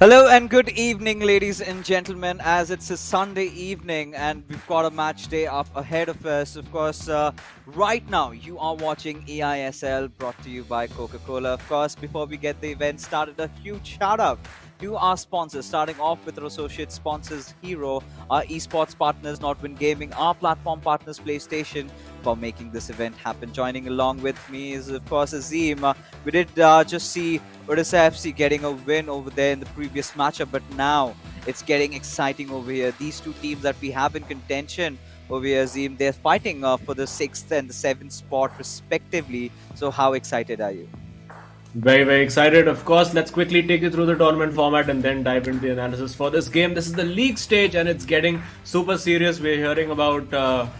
Hello and good evening, ladies and gentlemen, as it's a Sunday evening and we've got a match day up ahead of us. Of course, right now you are watching eISL brought to you by Coca-Cola. Of course, before we get the event started, a huge shout out to our sponsors, starting off with our associate sponsors, Hero, our esports partners, Nordwind Gaming, our platform partners, PlayStation, for making this event happen. Joining along with me is, of course, Azim. We did just see Odisha FC getting a win over there in the previous matchup, but now it's getting exciting over here. These two teams that we have in contention over here, Azim, they're fighting for the 6th and the 7th spot respectively. So how excited are you? Very, very excited. Of course, let's quickly take you through the tournament format and then dive into the analysis for this game. This is the league stage and it's getting super serious. We're hearing about,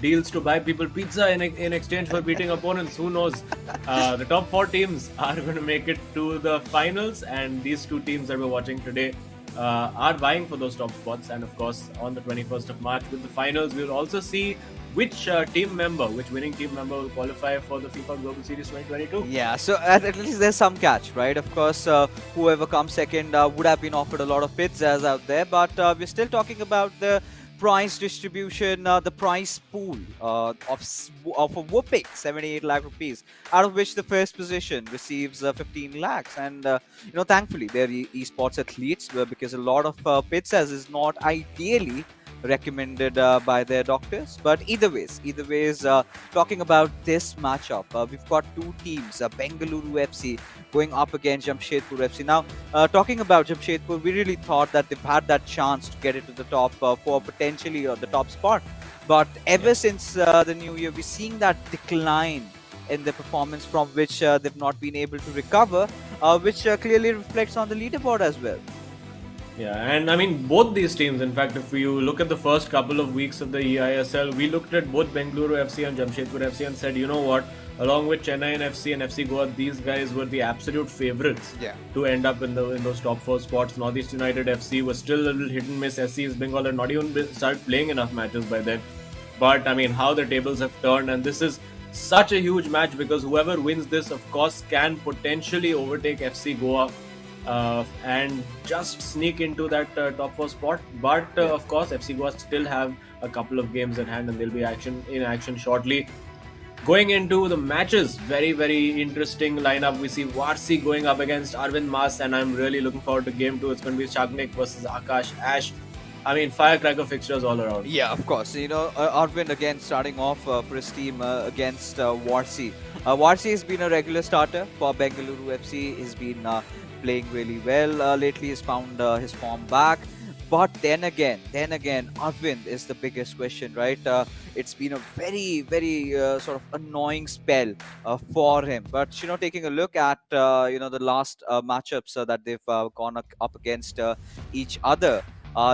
deals to buy people pizza in exchange for beating opponents. Who knows? The top 4 teams are going to make it to the finals, and these 2 teams that we're watching today are vying for those top spots. And of course, on the 21st of March with the finals, we'll also see which winning team member will qualify for the FIFA Global Series 2022? Yeah, so at least there's some catch, right? Of course, whoever comes second would have been offered a lot of pizzas out there, but we're still talking about the prize distribution, the prize pool of a whooping 78 lakh rupees, out of which the first position receives 15 lakhs. And, thankfully, they're esports athletes because a lot of pizzas is not ideally recommended by their doctors. But either ways, talking about this matchup, we've got 2 teams, Bengaluru FC going up against Jamshedpur FC. Now, talking about Jamshedpur, we really thought that they've had that chance to get into the top 4, potentially, or the top spot. But ever since the new year, we're seeing that decline in the performance from which they've not been able to recover, which clearly reflects on the leaderboard as well. Yeah, and I mean, both these teams, in fact, if you look at the first couple of weeks of the eISL, we looked at both Bengaluru FC and Jamshedpur FC and said, you know what, along with Chennai and FC and FC Goa, these guys were the absolute favorites to end up in those top 4 spots. Northeast United FC was still a little hit and miss. SC East Bengal had not even started playing enough matches by then. But I mean, how the tables have turned, and this is such a huge match because whoever wins this, of course, can potentially overtake FC Goa and just sneak into that top 4 spot. But of course, FC Goa still have a couple of games at hand and they'll be in action shortly. Going into the matches, very, very interesting lineup. We see Varsi going up against Arvind Mas, and I'm really looking forward to game 2. It's going to be Shagnik versus Akash Ash. I mean, firecracker fixtures all around. Yeah, of course. Arvind again starting off for his team against Varsi. Varsi has been a regular starter for Bengaluru FC. He's been playing really well lately. He's found his form back. But then again, Arvind is the biggest question, right? It's been a very, very sort of annoying spell for him. But, taking a look at, the last matchups that they've gone up against each other,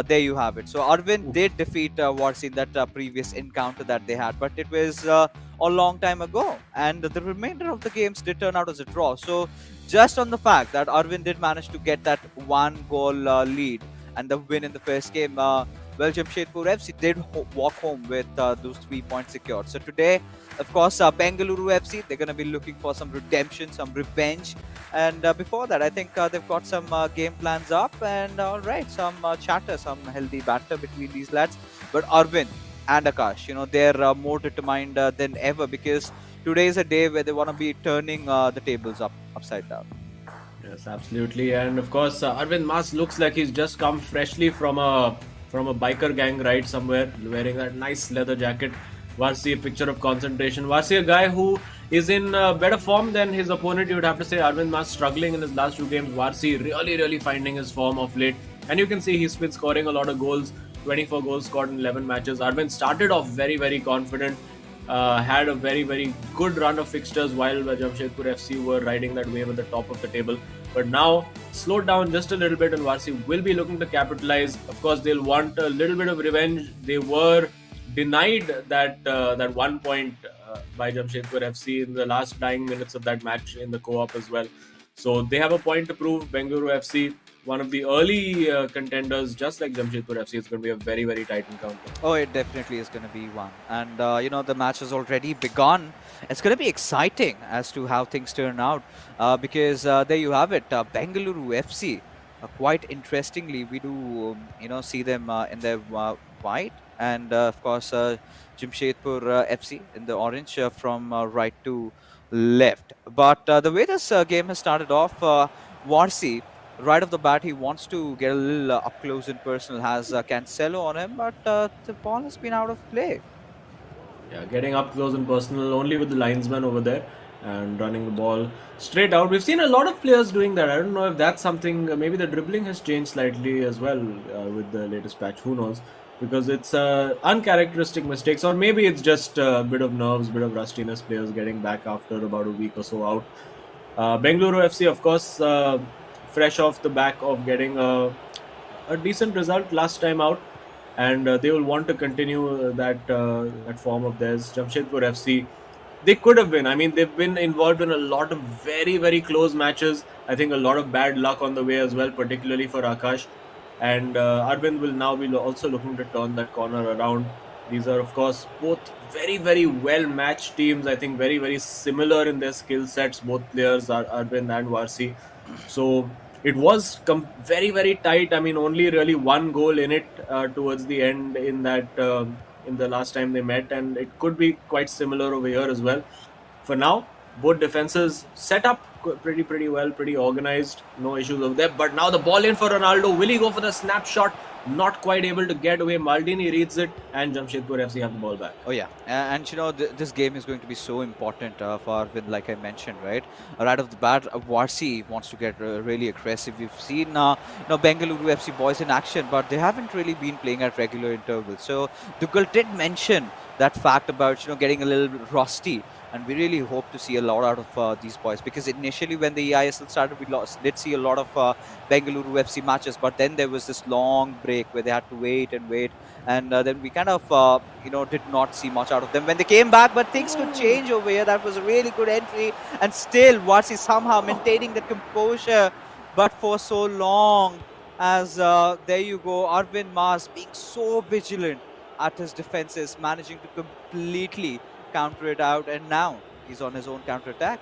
there you have it. So Arvind did defeat Varsi in that previous encounter that they had, but it was a long time ago. And the remainder of the games did turn out as a draw. So just on the fact that Arvind did manage to get that 1-goal lead and the win in the first game, Jamshedpur FC did walk home with those 3 points secured. So today, of course, Bengaluru FC, they're going to be looking for some redemption, some revenge. And before that, I think they've got some game plans up and some chatter, some healthy banter between these lads. But Arvind and Akash, they're more determined than ever because today is a day where they want to be turning the tables upside down. Yes, absolutely. And of course, Arvind Mas looks like he's just come freshly from a biker gang ride somewhere, wearing that nice leather jacket. Varsi, a picture of concentration. Varsi, a guy who is in better form than his opponent, you would have to say. Arvind Mas struggling in his last 2 games. Varsi really, really finding his form of late. And you can see he's been scoring a lot of goals. 24 goals scored in 11 matches. Arvind started off very, very confident. Had a very, very good run of fixtures while Jamshedpur FC were riding that wave at the top of the table. But now, slowed down just a little bit, and Varsi will be looking to capitalize. Of course, they'll want a little bit of revenge. They were denied that 1 point by Jamshedpur FC in the last dying minutes of that match in the co-op as well. So they have a point to prove. Bengaluru FC, one of the early contenders, just like Jamshedpur FC, it's going to be a very, very tight encounter. Oh, it definitely is going to be one. And, the match has already begun. It's going to be exciting as to how things turn out because there you have it. Bengaluru FC Quite interestingly, we do see them in their white, and of course Jamshedpur FC in the orange, from right to left. But the way this game has started off, Warsi, right off the bat, he wants to get a little up close and personal, has Cancelo on him, but the ball has been out of play. Yeah, getting up close and personal only with the linesman over there and running the ball straight out. We've seen a lot of players doing that. I don't know if that's something. Maybe the dribbling has changed slightly as well with the latest patch. Who knows? Because it's uncharacteristic mistakes, or maybe it's just a bit of nerves, bit of rustiness. Players getting back after about a week or so out. Bengaluru FC, of course, fresh off the back of getting a decent result last time out, and they will want to continue that form of theirs. Jamshedpur FC, they could have been. I mean, they've been involved in a lot of very close matches. I think a lot of bad luck on the way as well, particularly for Akash. And Arvind will now be also looking to turn that corner around. These are, of course, both very well matched teams. I think very similar in their skill sets. Both players are Arvind and Varsi. So it was very tight. I mean, only really one goal in it towards the end in that in the last time they met, and it could be quite similar over here as well. For now, both defenses set up pretty well, pretty organized, no issues over there. But now the ball in for Ronaldo. Will he go for the snapshot? Not quite able to get away. Maldini reads it, and Jamshedpur FC have the ball back. Oh yeah, and this game is going to be so important for Arvind, like I mentioned, right? Right off the bat, Varsi wants to get really aggressive. We've seen Bengaluru FC boys in action, but they haven't really been playing at regular intervals. So Dugal did mention that fact about getting a little bit rusty, and we really hope to see a lot out of these boys, because initially when the eISL started, we did see a lot of Bengaluru FC matches, but then there was this long break where they had to wait and wait, and then we kind of did not see much out of them when they came back. But things could change over here. That was a really good entry, and still Varsi somehow maintaining the composure, but for so long. As there you go, Arvind Mas being so vigilant at his defenses, managing to completely counter it out, and now he's on his own counter attack.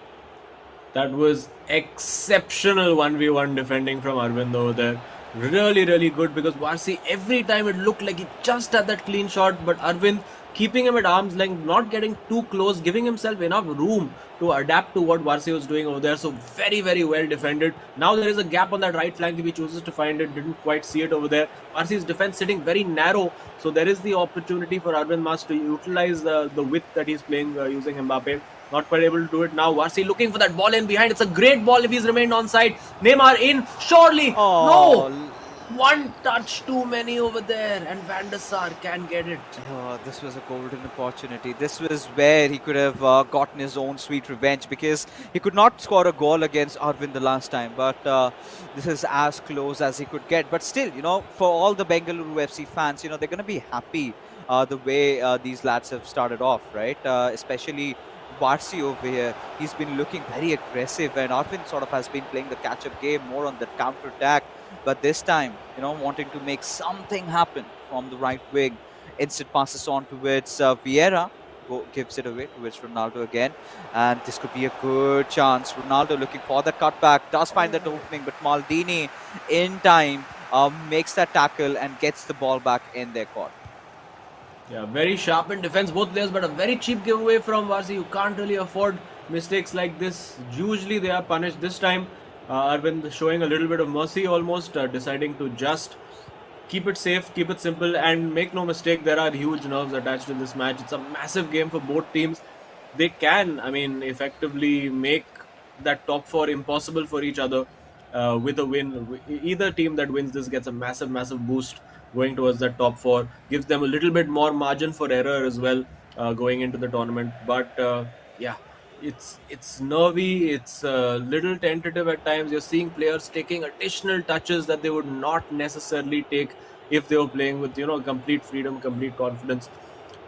That was exceptional 1v1 defending from Arvind over there. Really good, because Varsi, every time it looked like he just had that clean shot, but Arvind keeping him at arm's length, not getting too close, giving himself enough room to adapt to what Varsi was doing over there. So very well defended. Now there is a gap on that right flank if he chooses to find it. Didn't quite see it over there. Varsi's defense sitting very narrow, so there is the opportunity for Arvind Mas to utilize the width that he's playing using Mbappe. Not quite able to do it now. Varsi looking for that ball in behind. It's a great ball if he's remained on side. Neymar in. Surely. Oh, No. One touch too many over there, and Van der Sar can get it. oh, this was a golden opportunity. This was where he could have gotten his own sweet revenge, because he could not score a goal against Arvind the last time. But this is as close as he could get. But still, for all the Bengaluru FC fans, they're going to be happy the way these lads have started off, right? Especially Varsi over here. He's been looking very aggressive, and Arvind sort of has been playing the catch-up game more on the counter-attack. But this time, wanting to make something happen from the right wing. Instant passes on towards Vieira. Gives it away towards Ronaldo again. And this could be a good chance. Ronaldo looking for the cutback. Does find that opening, but Maldini in time makes that tackle and gets the ball back in their court. Yeah, very sharp in defense, both players, but a very cheap giveaway from Varsi. You can't really afford mistakes like this. Usually they are punished. This time, Arvind showing a little bit of mercy, almost deciding to just keep it safe, keep it simple, and make no mistake, there are huge nerves attached to this match. It's a massive game for both teams. They can, effectively make that top four impossible for each other with a win. Either team that wins this gets a massive boost going towards that top four, gives them a little bit more margin for error as well going into the tournament. But yeah, it's nervy, it's a little tentative at times. You're seeing players taking additional touches that they would not necessarily take if they were playing with complete freedom, complete confidence.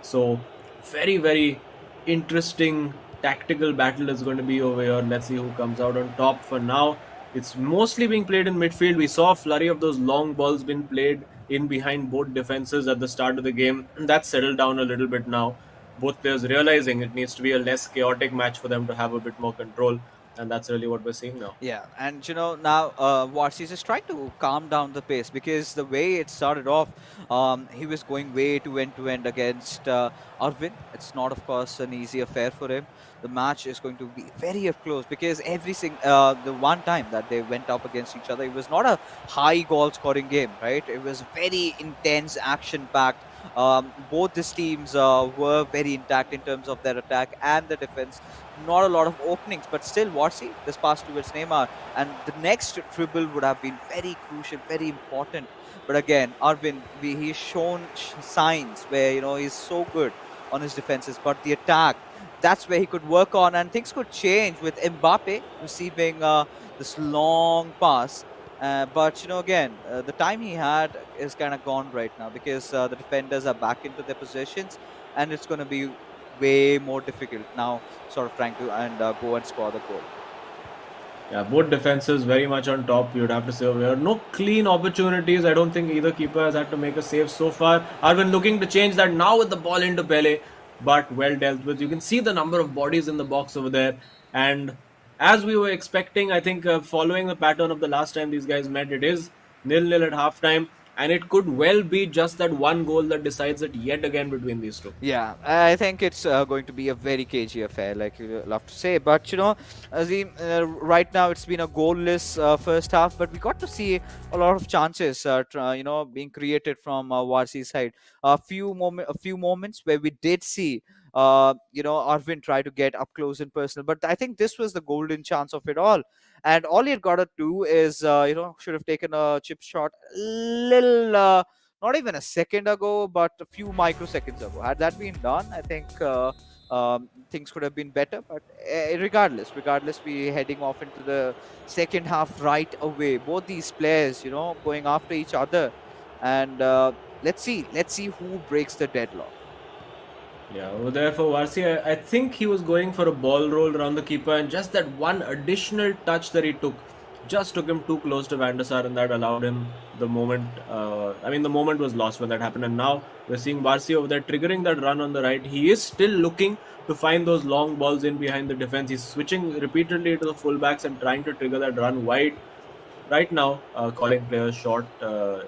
So very interesting tactical battle is going to be over here. Let's see who comes out on top. For now, it's mostly being played in midfield. We saw a flurry of those long balls being played in behind both defenses at the start of the game. That's settled down a little bit now. Both players realizing it needs to be a less chaotic match for them to have a bit more control. and that's really what we're seeing now. Yeah, and now Varsi is just trying to calm down the pace because the way it started off, he was going way too end to end against Arvin. It's not, of course, an easy affair for him. The match is going to be very close because the one time that they went up against each other, it was not a high goal scoring game, right? It was very intense, action packed. Both these teams were very intact in terms of their attack and the defense. Not a lot of openings, but still, Warsi, this pass towards Neymar, and the next dribble would have been very crucial, very important. But again, Arvin, he's shown signs where he's so good on his defenses, but the attack, that's where he could work on, and things could change with Mbappe receiving this long pass. But again, the time he had is kind of gone right now because the defenders are back into their positions, and it's going to be way more difficult now, sort of trying to and go and score the goal. Yeah, both defenses very much on top. You'd have to say over here. No clean opportunities. I don't think either keeper has had to make a save so far. Arvin looking to change that now with the ball into Pele, but well dealt with. You can see the number of bodies in the box over there. And as we were expecting, I think following the pattern of the last time these guys met, it is 0-0 at halftime. And it could well be just that one goal that decides it yet again between these two. Yeah, I think it's going to be a very cagey affair, like you love to say. But Azim, right now it's been a goalless first half, but we got to see a lot of chances, being created from Warsi's side. A few moments where we did see, Arvin try to get up close and personal. But I think this was the golden chance of it all. And all he had got to do is, should have taken a chip shot a little. Not even a second ago, but a few microseconds ago. Had that been done, I think things could have been better. But regardless, we heading off into the second half right away. Both these players, going after each other, and let's see who breaks the deadlock. Yeah, over there for Varsi, I think he was going for a ball roll around the keeper, and just that one additional touch that he took him too close to Van der Sar, and that allowed him the moment. The moment was lost when that happened, and now we're seeing Varsi over there triggering that run on the right. He is still looking to find those long balls in behind the defense. He's switching repeatedly to the fullbacks and trying to trigger that run wide. Right now, calling players short.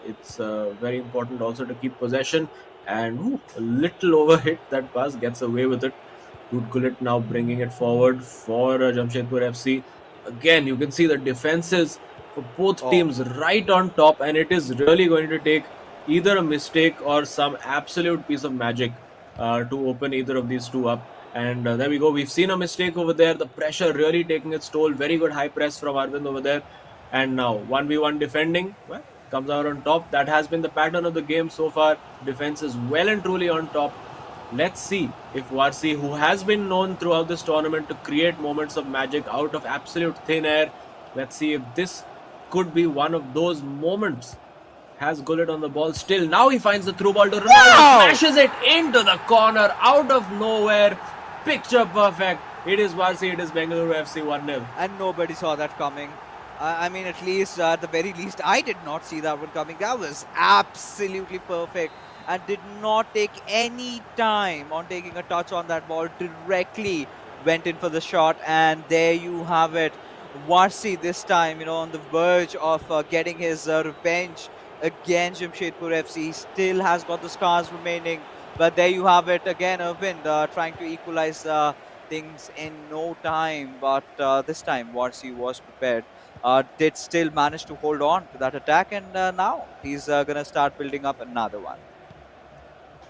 It's very important also to keep possession. And a little overhit that pass, gets away with it. Gullit now bringing it forward for Jamshedpur FC. Again, you can see the defenses for both teams right on top, and it is really going to take either a mistake or some absolute piece of magic to open either of these two up. And there we go. We've seen a mistake over there. The pressure really taking its toll. Very good high press from Arvind over there. And now 1v1 defending. Well, comes out on top. That has been the pattern of the game so far. Defense is well and truly on top. Let's see if Varsi, who has been known throughout this tournament to create moments of magic out of absolute thin air, let's see if this could be one of those moments. Has Gullit on the ball still. Now he finds the through ball to Ronaldo. Wow! Smashes it into the corner out of nowhere. Picture perfect. It is Varsi, it is Bengaluru FC 1-0. And nobody saw that coming. At least, at the very least, I did not see that one coming. That was absolutely perfect and did not take any time on taking a touch on that ball. Directly went in for the shot, and there you have it. Varsi this time, on the verge of getting his revenge against Jamshedpur FC. He still has got the scars remaining, but there you have it again. Arvind trying to equalize things in no time, but this time Varsi was prepared. Did still manage to hold on to that attack, and now he's going to start building up another one.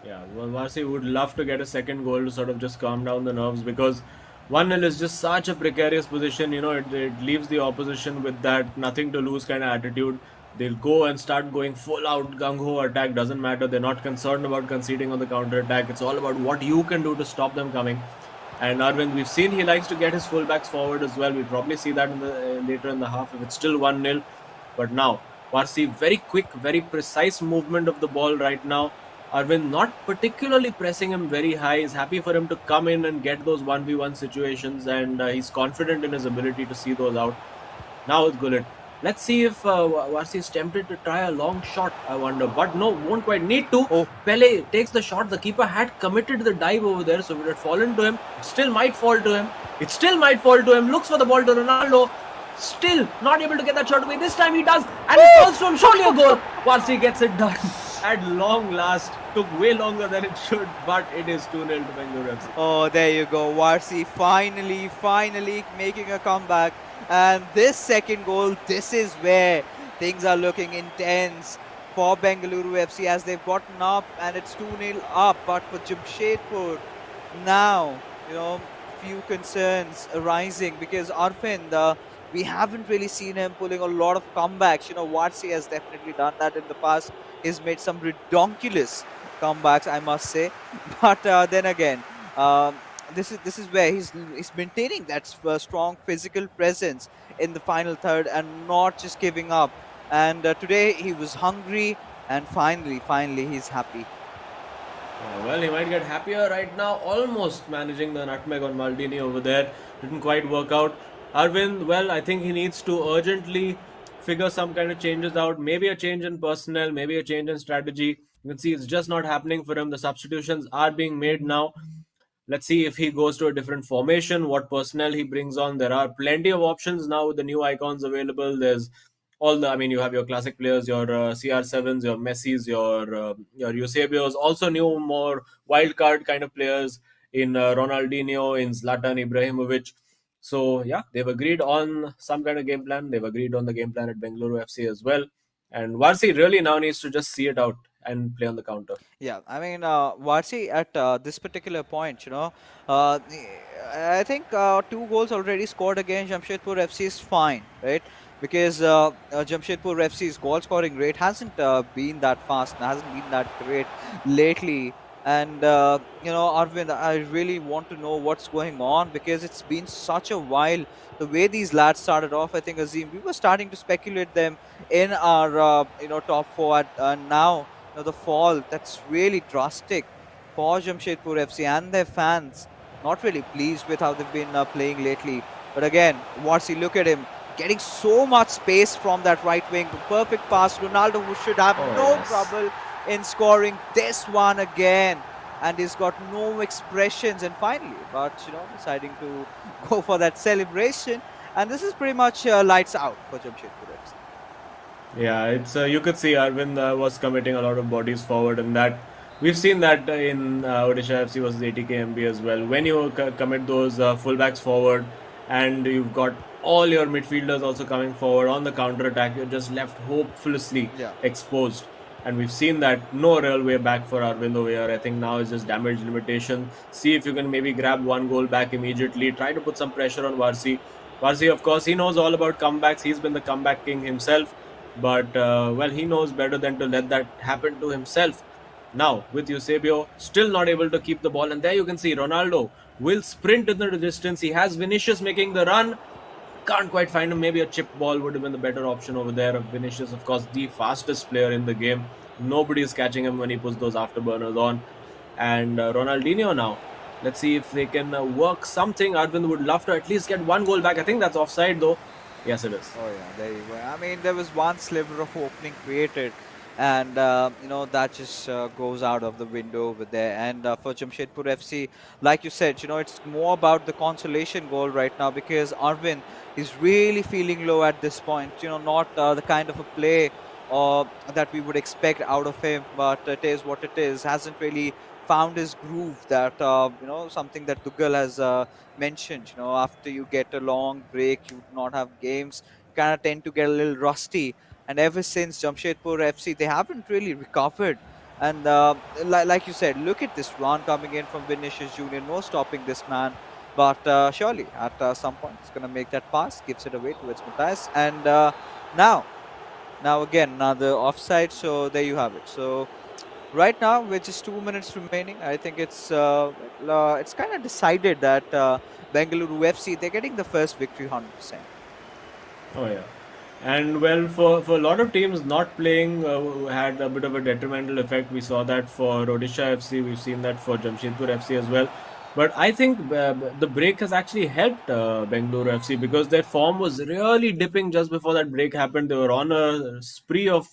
Yeah, well, Varsi would love to get a second goal to sort of just calm down the nerves, because 1-0 is just such a precarious position. It leaves the opposition with that nothing to lose kind of attitude. They'll go and start going full out gung-ho attack. Doesn't matter. They're not concerned about conceding on the counter attack. It's all about what you can do to stop them coming. And Arvind, we've seen he likes to get his fullbacks forward as well. We'll probably see that later in the half if it's still 1-0. But now, Varsi, very quick, very precise movement of the ball right now. Arvind not particularly pressing him very high. He's happy for him to come in and get those 1v1 situations, and he's confident in his ability to see those out. Now with Gullit. Let's see if Varsi is tempted to try a long shot, I wonder. But no, won't quite need to. Oh, Pele takes the shot. The keeper had committed the dive over there, so it had fallen to him. Still might fall to him. It still might fall to him. Looks for the ball to Ronaldo. Still not able to get that shot away. This time he does. And it falls to him. Surely a goal. Varsi gets it done. At long last. Took way longer than it should. But it is 2-0 to Bengaluru FC. oh, there you go. Varsi finally making a comeback. And this second goal, this is where things are looking intense for Bengaluru FC as they've gotten up and it's 2-0 up. But for Jamshedpur, now, few concerns arising because Arvind, we haven't really seen him pulling a lot of comebacks. Varsi has definitely done that in the past. He's made some ridiculous comebacks, I must say. But then again, this is where he's maintaining that strong physical presence in the final third and not just giving up. And today he was hungry, and finally he's happy. Well, he might get happier right now. Almost managing the nutmeg on Maldini over there. Didn't quite work out. Arvind, well, I think he needs to urgently figure some kind of changes out. Maybe a change in personnel, maybe a change in strategy. You can see it's just not happening for him. The substitutions are being made now. Let's see if he goes to a different formation, what personnel he brings on. There are plenty of options now with the new icons available. There's you have your classic players, your CR7s, your Messis, your Eusebios, also new, more wild card kind of players in Ronaldinho, in Zlatan Ibrahimovic. So, yeah, they've agreed on some kind of game plan. They've agreed on the game plan at Bengaluru FC as well. And Varsi really now needs to just see it out and play on the counter. Yeah, I mean, Varsi at this particular point, I think two goals already scored against Jamshedpur FC is fine, right? Because Jamshedpur FC's goal scoring rate hasn't been that fast, hasn't been that great lately. And Arvind, I really want to know what's going on because it's been such a while. The way these lads started off, I think Azim, we were starting to speculate them in our top four, and now the fall that's really drastic for Jamshedpur FC and their fans. Not really pleased with how they've been playing lately. But again, Varsi, look at him getting so much space from that right wing. Perfect pass. Ronaldo, who should have no trouble in scoring this one again. And he's got no expressions. And finally, but deciding to go for that celebration. And this is pretty much lights out for Jamshedpur FC. Yeah, it's you could see Arvind was committing a lot of bodies forward, and that we've seen that in Odisha FC versus ATKMB as well. When you commit those fullbacks forward, and you've got all your midfielders also coming forward on the counter attack, you're just left hopelessly exposed. And we've seen that no real way back for Arvind over here. I think now is just damage limitation. See if you can maybe grab one goal back immediately. Try to put some pressure on Varsi. Varsi, of course, he knows all about comebacks. He's been the comeback king himself. But, he knows better than to let that happen to himself. Now, with Eusebio, still not able to keep the ball. And there you can see Ronaldo will sprint in the distance. He has Vinicius making the run. Can't quite find him. Maybe a chip ball would have been the better option over there. Vinicius, of course, the fastest player in the game. Nobody is catching him when he puts those afterburners on. And Ronaldinho now. Let's see if they can work something. Arvind would love to at least get one goal back. I think that's offside though. Yes, it is. Oh yeah, there you go. I mean, there was one sliver of opening created, and that just goes out of the window over there. And for Jamshedpur FC, like you said, it's more about the consolation goal right now because Arvind is really feeling low at this point. Not the kind of a play that we would expect out of him, but it is what it is. Hasn't really found his groove. That something that Tuchel has mentioned. After you get a long break, you do not have games, you kind of tend to get a little rusty. And ever since Jamshedpur FC, they haven't really recovered. And like you said, look at this run coming in from Vinicius Junior. No stopping this man. But surely at some point, he's going to make that pass, gives it away towards Matthias. And now again, another offside. So there you have it. So right now, with just 2 minutes remaining, I think it's kind of decided that Bengaluru FC, they're getting the first victory 100%. Oh yeah. And well, for a lot of teams, not playing had a bit of a detrimental effect. We saw that for Odisha FC. We've seen that for Jamshedpur FC as well. But I think the break has actually helped Bengaluru FC because their form was really dipping just before that break happened. They were on a spree of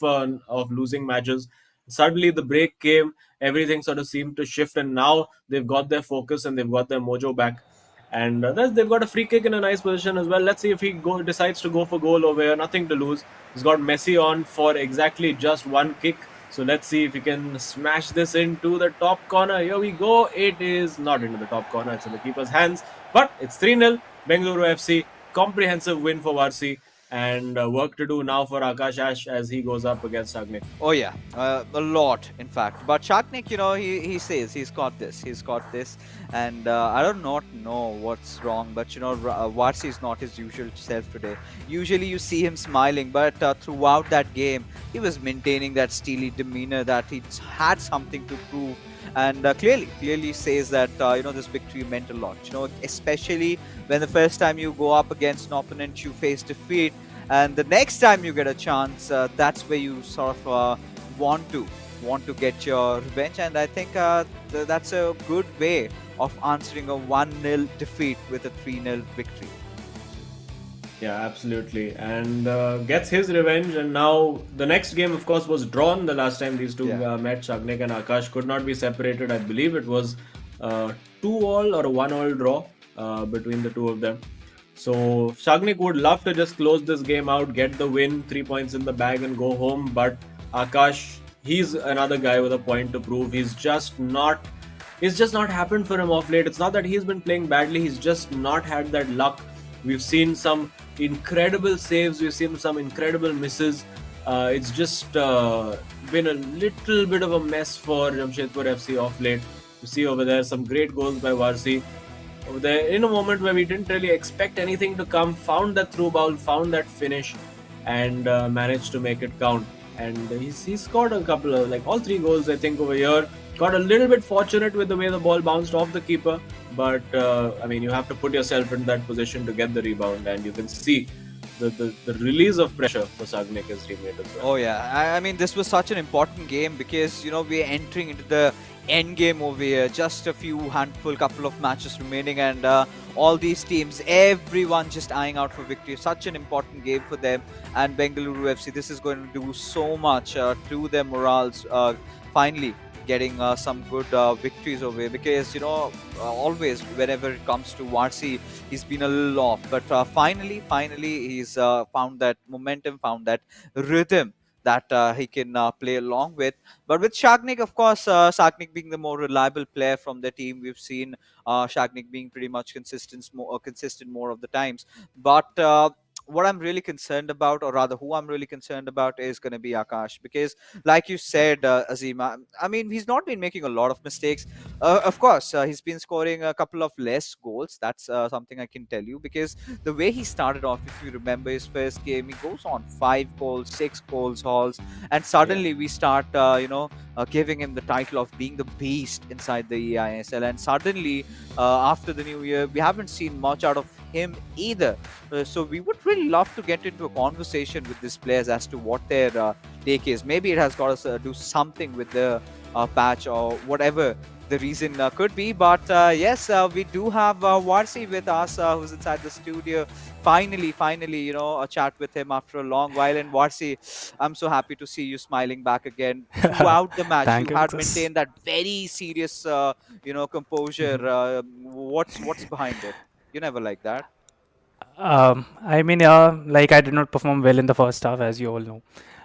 losing matches. Suddenly, the break came. Everything sort of seemed to shift, and now they've got their focus and they've got their mojo back. And they've got a free kick in a nice position as well. Let's see if he decides to go for goal over here. Nothing to lose. He's got Messi on for exactly just one kick. So let's see if he can smash this into the top corner. Here we go. It is not into the top corner. It's in the keeper's hands. But it's 3-0. Bengaluru FC. Comprehensive win for Varsi. And work to do now for Akash Ash as he goes up against Agnik. Oh yeah, a lot in fact. But Sharknik, he says he's got this. He's got this, and I do not know what's wrong. But Varsi is not his usual self today. Usually you see him smiling, but throughout that game, he was maintaining that steely demeanor that he had something to prove. And clearly says that this victory meant a lot. Especially when the first time you go up against an opponent, you face defeat, and the next time you get a chance, that's where you sort of want to get your revenge. And I think that's a good way of answering a 1-0 defeat with a 3-0 victory. Yeah, absolutely. And gets his revenge. And now the next game, of course, was drawn the last time these two Yeah. met. Shagnik and Akash could not be separated. I believe it was 2-all or a 1-all draw between the two of them. So Shagnik would love to just close this game out, get the win, 3 points in the bag, and go home. But Akash, he's another guy with a point to prove. It's just not happened for him off late. It's not that he's been playing badly, he's just not had that luck. We've seen some incredible saves, we've seen some incredible misses. It's just been a little bit of a mess for Jamshedpur FC off late. You see over there some great goals by Varsi. Over there, in a moment where we didn't really expect anything to come, found that through ball, found that finish, and managed to make it count. And he's scored a couple of, like, all three goals, I think, over here. Got a little bit fortunate with the way the ball bounced off the keeper, but I mean, you have to put yourself in that position to get the rebound, and you can see the release of pressure for Sagnik, his teammate, as well. Oh yeah, I mean this was such an important game because we're entering into the end game over here. Just a few couple of matches remaining, and all these teams, everyone just eyeing out for victory. Such an important game for them, and Bengaluru FC. This is going to do so much to their morals. Finally getting some good victories over here, because always whenever it comes to Varsi, he's been a little off, but finally he's found that momentum, found that rhythm that he can play along with. But with Shagnik, of course, Shagnik being the more reliable player from the team, we've seen Shagnik being pretty much consistent more of the times. But what I'm really concerned about, or rather who I'm really concerned about, is going to be Akash, because like you said, Azima, I mean, he's not been making a lot of mistakes. Of course, he's been scoring a couple of less goals. That's something I can tell you, because the way he started off, if you remember his first game, he goes on 5 goals, 6 goals, hauls, and Yeah. suddenly we start, giving him the title of being the beast inside the eISL. And suddenly, after the new year, we haven't seen much out of him either. So we would really love to get into a conversation with these players as to what their take is. Maybe it has got to do something with the patch, or whatever the reason could be. But yes, we do have Varsi with us, who's inside the studio. Finally, a chat with him after a long while. And Varsi, I'm so happy to see you smiling back again. Throughout the match, Thank you you, had Mrs. maintained that very serious, composure. What's behind it? You never like that. I mean, yeah, like I did not perform well in the first half, as you all know,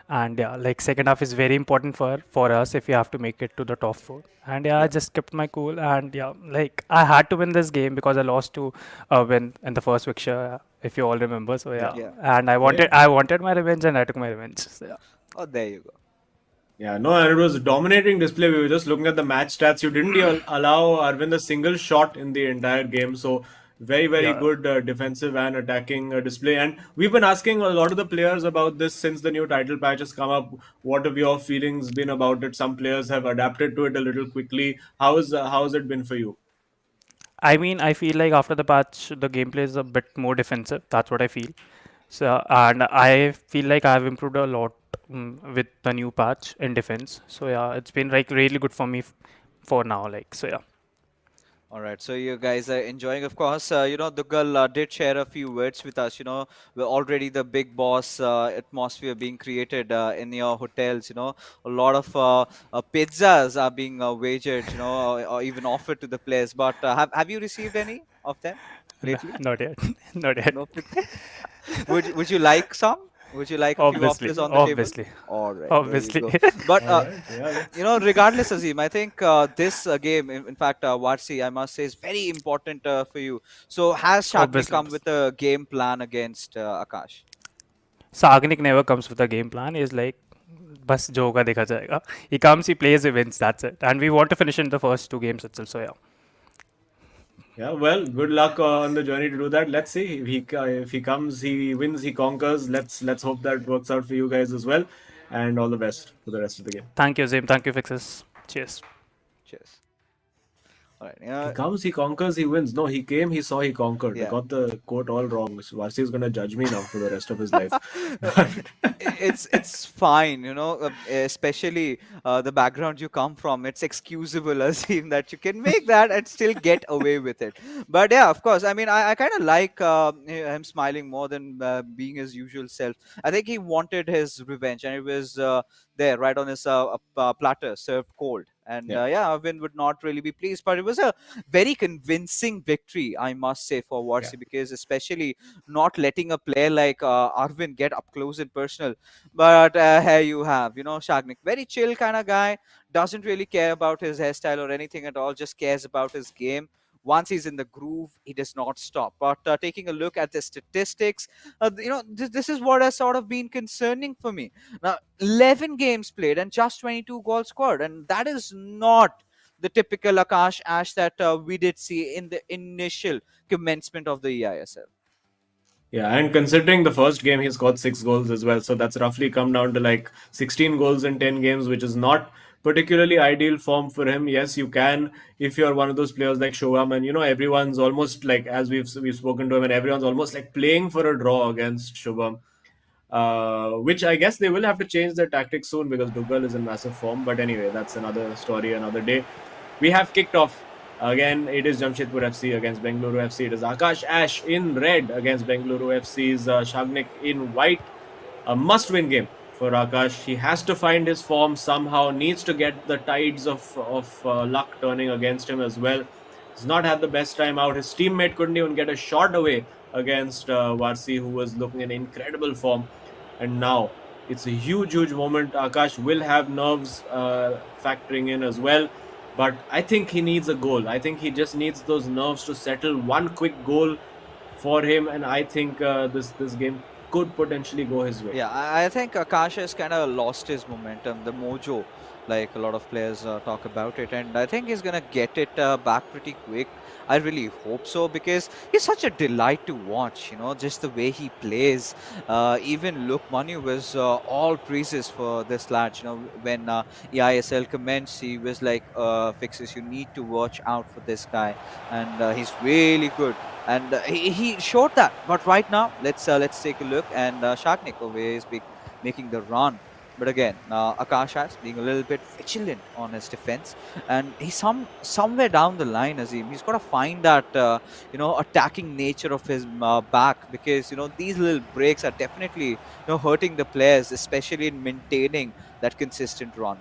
and yeah, like second half is very important for us if we have to make it to the top four. And yeah, I Yeah. just kept my cool, and yeah, like I had to win this game because I lost to win in the first fixture, if you all remember. So Yeah. yeah, Yeah. and I Yeah. wanted my revenge, and I took my revenge. So, yeah. Oh, there you go. Yeah, no, and it was a dominating display. We were just looking at the match stats. You didn't even allow Arvind a single shot in the entire game. So, very, very Yeah. good defensive and attacking display. And we've been asking a lot of the players about this since the new title patch has come up. What have your feelings been about it? Some players have adapted to it a little quickly. How has it been for you? I mean, I feel like after the patch, the gameplay is a bit more defensive. That's what I feel. So, and I feel like I've improved a lot with the new patch in defense. So yeah, it's been like really good for me for now. Like so, yeah. All right, so you guys are enjoying, of course. Dugal did share a few words with us. We're already the big boss atmosphere being created in your hotels. A lot of pizzas are being wagered, or even offered to the players. But have you received any of them No, lately? not yet. Not yet. No pizza. Would you like some? Would you like a few Obviously, offers on the table? obviously, All right, there you obviously. go. But All right, yeah. regardless, Azim, I think this game, in fact, Warsi, I must say, is very important for you. So, has Shagni Obviously, come with obviously. a game plan against Akash? Sagnik never comes with a game plan. He's like, बस जो होगा देखा जाएगा. He comes, he plays, he wins. That's it. And we want to finish in the first two games itself. So yeah. Yeah, well, good luck on the journey to do that. Let's see if he comes, he wins, he conquers. Let's hope that works out for you guys as well, and all the best for the rest of the game. Thank you, Zim. Thank you, Fixes. Cheers. Cheers. All right. He comes, he conquers, he wins. No, he came, he saw, he conquered. I Yeah. got the quote all wrong. So Varsi is gonna judge me now for the rest of his life. It's fine, especially the background you come from. It's excusable, Azim, that you can make that and still get away with it. But yeah, of course, I mean, I kind of like him smiling more than being his usual self. I think he wanted his revenge, and it was there right on his platter, served cold. And Yeah, yeah, Arvind would not really be pleased, but it was a very convincing victory, I must say, for yeah. Warsi, because especially not letting a player like Arvind get up close and personal. But here you have, Shagnik, very chill kind of guy, doesn't really care about his hairstyle or anything at all, just cares about his game. Once he's in the groove, he does not stop. But taking a look at the statistics, this is what has sort of been concerning for me. Now, 11 games played and just 22 goals scored, and that is not the typical Akash Ash that we did see in the initial commencement of the eISL. Yeah, and considering the first game he scored 6 goals as well, so that's roughly come down to like 16 goals in 10 games, which is not particularly ideal form for him. Yes, you can if you're one of those players like Shobham, and everyone's almost like, as we've spoken to him, and everyone's almost like playing for a draw against Shobham. Which I guess they will have to change their tactics soon because Dugal is in massive form. But anyway, that's another story, another day. We have kicked off. Again, it is Jamshedpur FC against Bengaluru FC. It is Akash Ash in red against Bengaluru FC's Shagnik in white. A must-win game for Akash. He has to find his form somehow. Needs to get the tides of luck turning against him as well. He's not had the best time out. His teammate couldn't even get a shot away against Varsi, who was looking in incredible form. And now it's a huge, huge moment. Akash will have nerves factoring in as well. But I think he needs a goal. I think he just needs those nerves to settle. One quick goal for him, and I think this game could potentially go his way. Yeah, I think Akash has kind of lost his momentum, the mojo, like a lot of players talk about it, and I think he's gonna get it back pretty quick. I really hope so, because he's such a delight to watch. Just the way he plays. Even Luke Manu was all praises for this lad. When eISL commenced, he was like, "Fixes, you need to watch out for this guy," and he's really good. And he showed that. But right now, let's take a look. And Shagnik over here is making the run. But again, Akash has being a little bit vigilant on his defense, and he's somewhere down the line, Azim. He's got to find that attacking nature of his back, because these little breaks are definitely hurting the players, especially in maintaining that consistent run.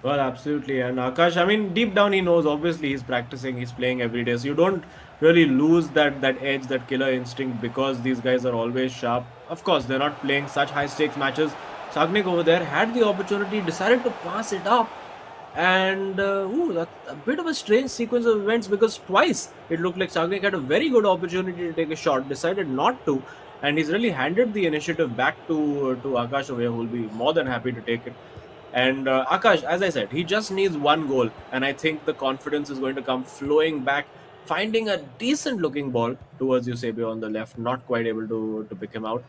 Well, absolutely. And Akash, I mean, deep down he knows, obviously, he's practicing, he's playing every day. So you don't really lose that edge, that killer instinct, because these guys are always sharp. Of course, they're not playing such high stakes matches. Sagnik over there had the opportunity, decided to pass it up. And that's a bit of a strange sequence of events, because twice it looked like Sagnik had a very good opportunity to take a shot, decided not to. And he's really handed the initiative back to Akash over here, who will be more than happy to take it. And Akash, as I said, he just needs one goal, and I think the confidence is going to come flowing back, finding a decent looking ball towards Eusebio on the left, not quite able to pick him out.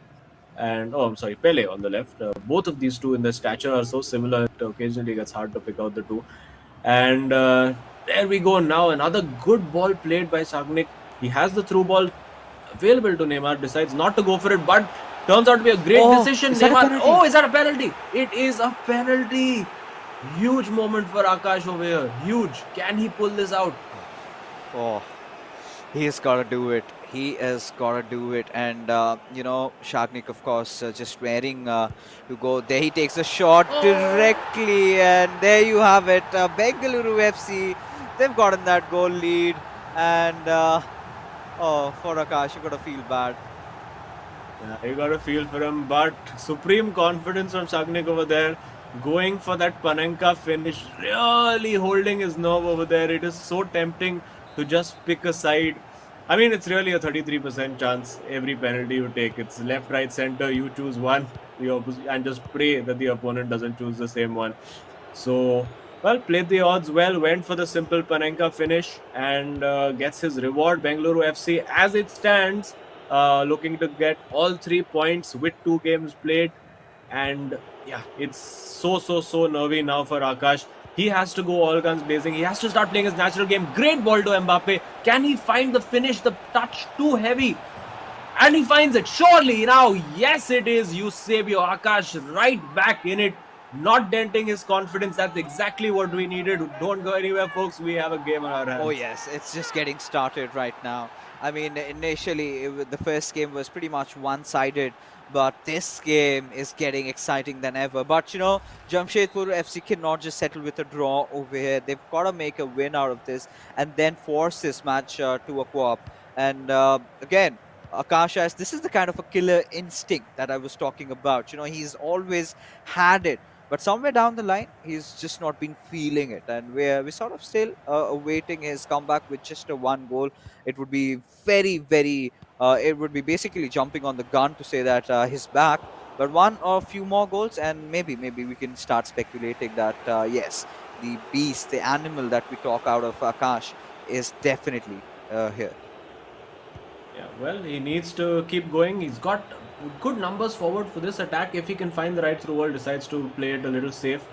And I'm sorry, Pele on the left. Both of these two in their stature are so similar, it occasionally gets hard to pick out the two. And there we go. Now another good ball played by Sagnik. He has the through ball available to Neymar, decides not to go for it, but turns out to be a great decision. Is that a Neymar, penalty? is that a penalty? It is a penalty. Huge moment for Akash over here. Huge. Can he pull this out? Oh, he's got to do it. He has got to do it. And, Shagnik, of course, just raring to go. There he takes a shot directly. And there you have it. Bengaluru FC, they've gotten that goal lead. And, for Akash, you got to feel bad. Yeah, you got to feel for him, but supreme confidence from Sagnik over there, going for that Panenka finish, really holding his nerve over there. It is so tempting to just pick a side. I mean, it's really a 33% chance every penalty you take. It's left, right, center. You choose one, and just pray that the opponent doesn't choose the same one. So, well, played the odds well, went for the simple Panenka finish, and gets his reward. Bengaluru FC, as it stands, looking to get all 3 points with 2 games played. And yeah, it's so nervy now for Akash. He has to go all guns blazing. He has to start playing his natural game. Great ball to Mbappe. Can he find the finish? The touch too heavy. And he finds it. Surely now, yes, it is Eusebio Akash right back in it. Not denting his confidence. That's exactly what we needed. Don't go anywhere, folks. We have a game on our hands. Oh, yes, it's just getting started right now. I mean, initially, the first game was pretty much one-sided, but this game is getting exciting than ever. But, Jamshedpur FC cannot just settle with a draw over here. They've got to make a win out of this and then force this match to a co-op. And again, Akash, this is the kind of a killer instinct that I was talking about. He's always had it. But somewhere down the line, he's just not been feeling it. And we're sort of still awaiting his comeback with just a one goal. It would be it would be basically jumping on the gun to say that he's back. But one or few more goals, and maybe we can start speculating that, yes, the beast, the animal that we talk out of Akash is definitely here. Yeah, well, he needs to keep going. He's got good numbers forward for this attack. If he can find the right through ball, decides to play it a little safe.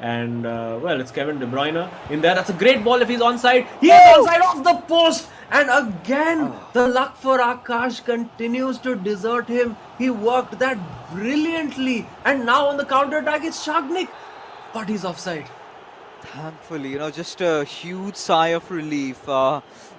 And, well, it's Kevin De Bruyne in there. That's a great ball if he's onside. He is onside off the post. And again, the luck for Akash continues to desert him. He worked that brilliantly. And now on the counter-attack, it's Shagnik. But he's offside. Thankfully, just a huge sigh of relief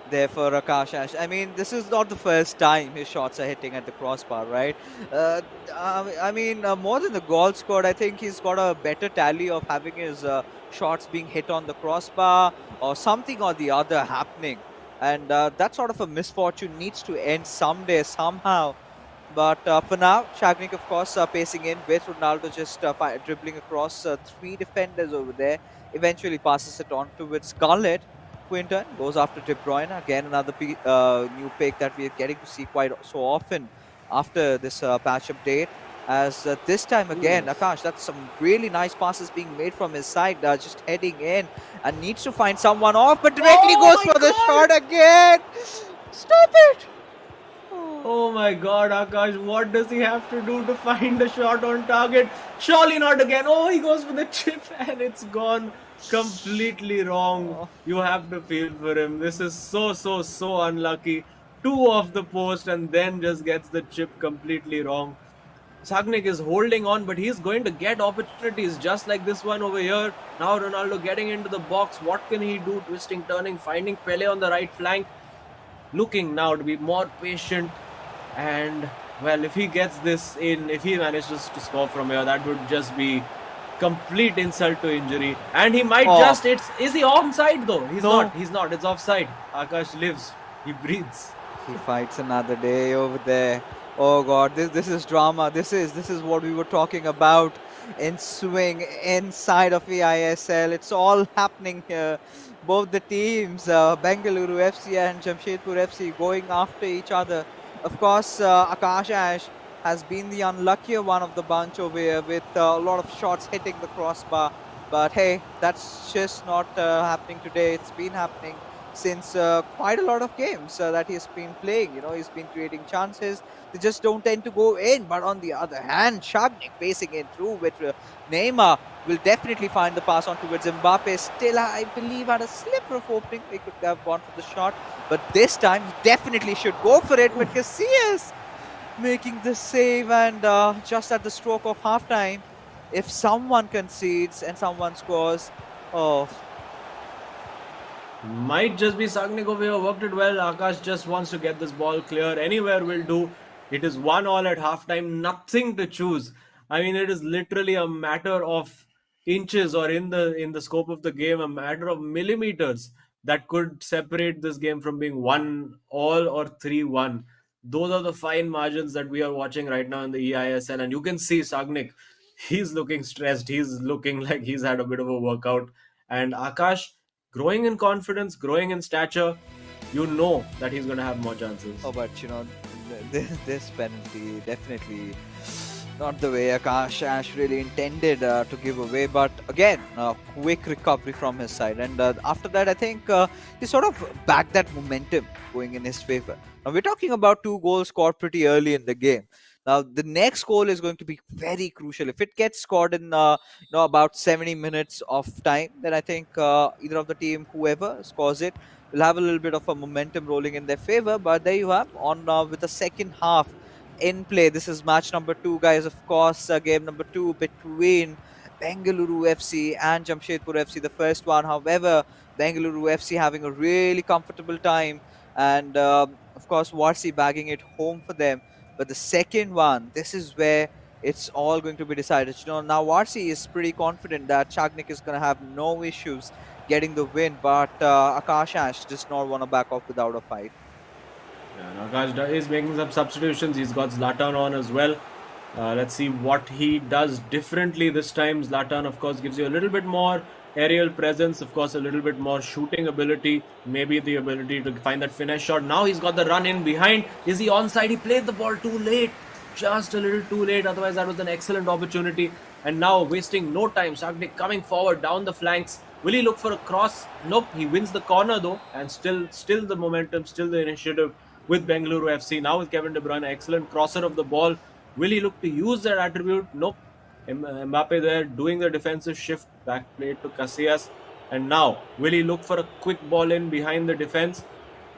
there for Akash. I mean, this is not the first time his shots are hitting at the crossbar, right? More than the goal scored, I think he's got a better tally of having his shots being hit on the crossbar or something or the other happening. And that sort of a misfortune needs to end someday, somehow. But for now, Shagnik, of course, pacing in with Ronaldo just dribbling across 3 defenders over there. Eventually passes it on towards Scarlett. Quinton goes after De Bruyne. Again, another new pick that we are getting to see quite so often after this patch update. As this time again, Akash, that's some really nice passes being made from his side, just heading in and needs to find someone off, but directly goes for the shot again. Stop it! Oh my god, Akash, what does he have to do to find a shot on target? Surely not again. Oh, he goes for the chip and it's gone completely wrong. You have to feel for him. This is so unlucky. 2 off the post and then just gets the chip completely wrong. Sagnik is holding on, but he's going to get opportunities just like this one over here. Now Ronaldo getting into the box. What can he do? Twisting, turning, finding Pele on the right flank. Looking now to be more patient. And, well, if he gets this in, if he manages to score from here, that would just be complete insult to injury. And he might is he onside though? He's not. It's offside. Akash lives. He breathes. He fights another day over there. Oh god, this is drama. This is what we were talking about in swing inside of eISL. It's all happening here. Both the teams, Bengaluru FC and Jamshedpur FC, going after each other. Of course, Akash has been the unluckier one of the bunch over here with a lot of shots hitting the crossbar. But hey, that's just not happening today. It's been happening since quite a lot of games that he's been playing. He's been creating chances. They just don't tend to go in. But on the other hand, Shagnik pacing in through with Neymar will definitely find the pass on towards Mbappe. Still, I believe, had a sliver of opening. They could have gone for the shot. But this time, he definitely should go for it. But Casillas making the save, and just at the stroke of halftime, if someone concedes and someone scores, Might just be Sagnik over here. Worked it well. Akash just wants to get this ball clear. Anywhere will do. It is 1-1 at halftime. Nothing to choose. I mean, it is literally a matter of inches, or in the scope of the game, a matter of millimeters that could separate this game from being 1-1 or 3-1. Those are the fine margins that we are watching right now in the eISL, and you can see Sagnik. He's looking stressed. He's looking like he's had a bit of a workout. And Akash, growing in confidence, growing in stature, you know that he's going to have more chances. Oh, but this penalty definitely not the way Akash Ash really intended to give away. But again, quick recovery from his side, and after that, I think he sort of backed that momentum going in his favor. Now we're talking about two goals scored pretty early in the game. Now the next goal is going to be very crucial. If it gets scored in about 70 minutes of time, then I think either of the team, whoever scores it, will have a little bit of a momentum rolling in their favor. But there you have on with the second half in play. This is match number 2, guys. Of course, game number 2 between Bengaluru FC and Jamshedpur FC. The first one, however, Bengaluru FC having a really comfortable time, and of course, Warsi bagging it home for them. But the second one, this is where it's all going to be decided. Now Warsi is pretty confident that Chagnik is going to have no issues getting the win, but Akash Ash does not want to back off without a fight. Yeah, Nakash is making some substitutions. He's got Zlatan on as well. Let's see what he does differently this time. Zlatan, of course, gives you a little bit more aerial presence, of course, a little bit more shooting ability, maybe the ability to find that finesse shot. Now he's got the run in behind. Is he onside? He played the ball too late, just a little too late. Otherwise, that was an excellent opportunity. And now, wasting no time, Sagnik coming forward down the flanks. Will he look for a cross? Nope. He wins the corner though, and still the momentum, still the initiative with Bengaluru FC. Now with Kevin De Bruyne, excellent crosser of the ball. Will he look to use that attribute? Nope. Mbappe there doing the defensive shift, back play to Casillas. And now, will he look for a quick ball in behind the defense?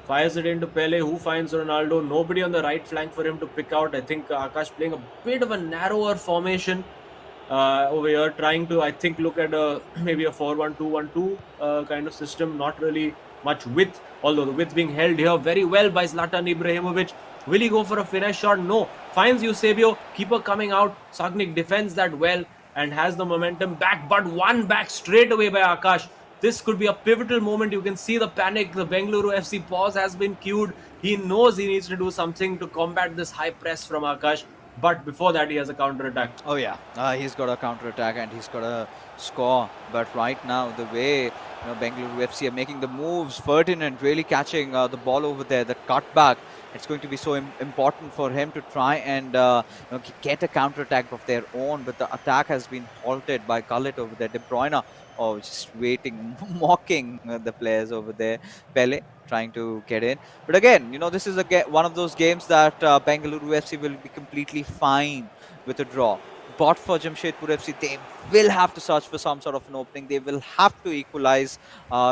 Fires it into Pele, who finds Ronaldo. Nobody on the right flank for him to pick out. I think Akash playing a bit of a narrower formation over here, trying to, I think, look at maybe a 4-1-2-1-2 kind of system. Not really much width, although the width being held here very well by Zlatan Ibrahimovic. Will he go for a finesse shot? No. Finds Eusebio, keeper coming out. Sagnik defends that well and has the momentum back, but one back straight away by Akash. This could be a pivotal moment. You can see the panic. The Bengaluru FC pause has been cued. He knows he needs to do something to combat this high press from Akash. But before that, he has a counter attack. Oh yeah, he's got a counter attack and he's got a score. But right now, the way Bengaluru FC are making the moves, Ferdinand really catching the ball over there, the cutback. It's going to be so important for him to try and get a counter attack of their own. But the attack has been halted by Gullit over there. De Bruyne, just waiting, mocking the players over there. Pele trying to get in. But again, this is one of those games that Bengaluru FC will be completely fine with a draw. But for Jamshedpur FC, they will have to search for some sort of an opening. They will have to equalize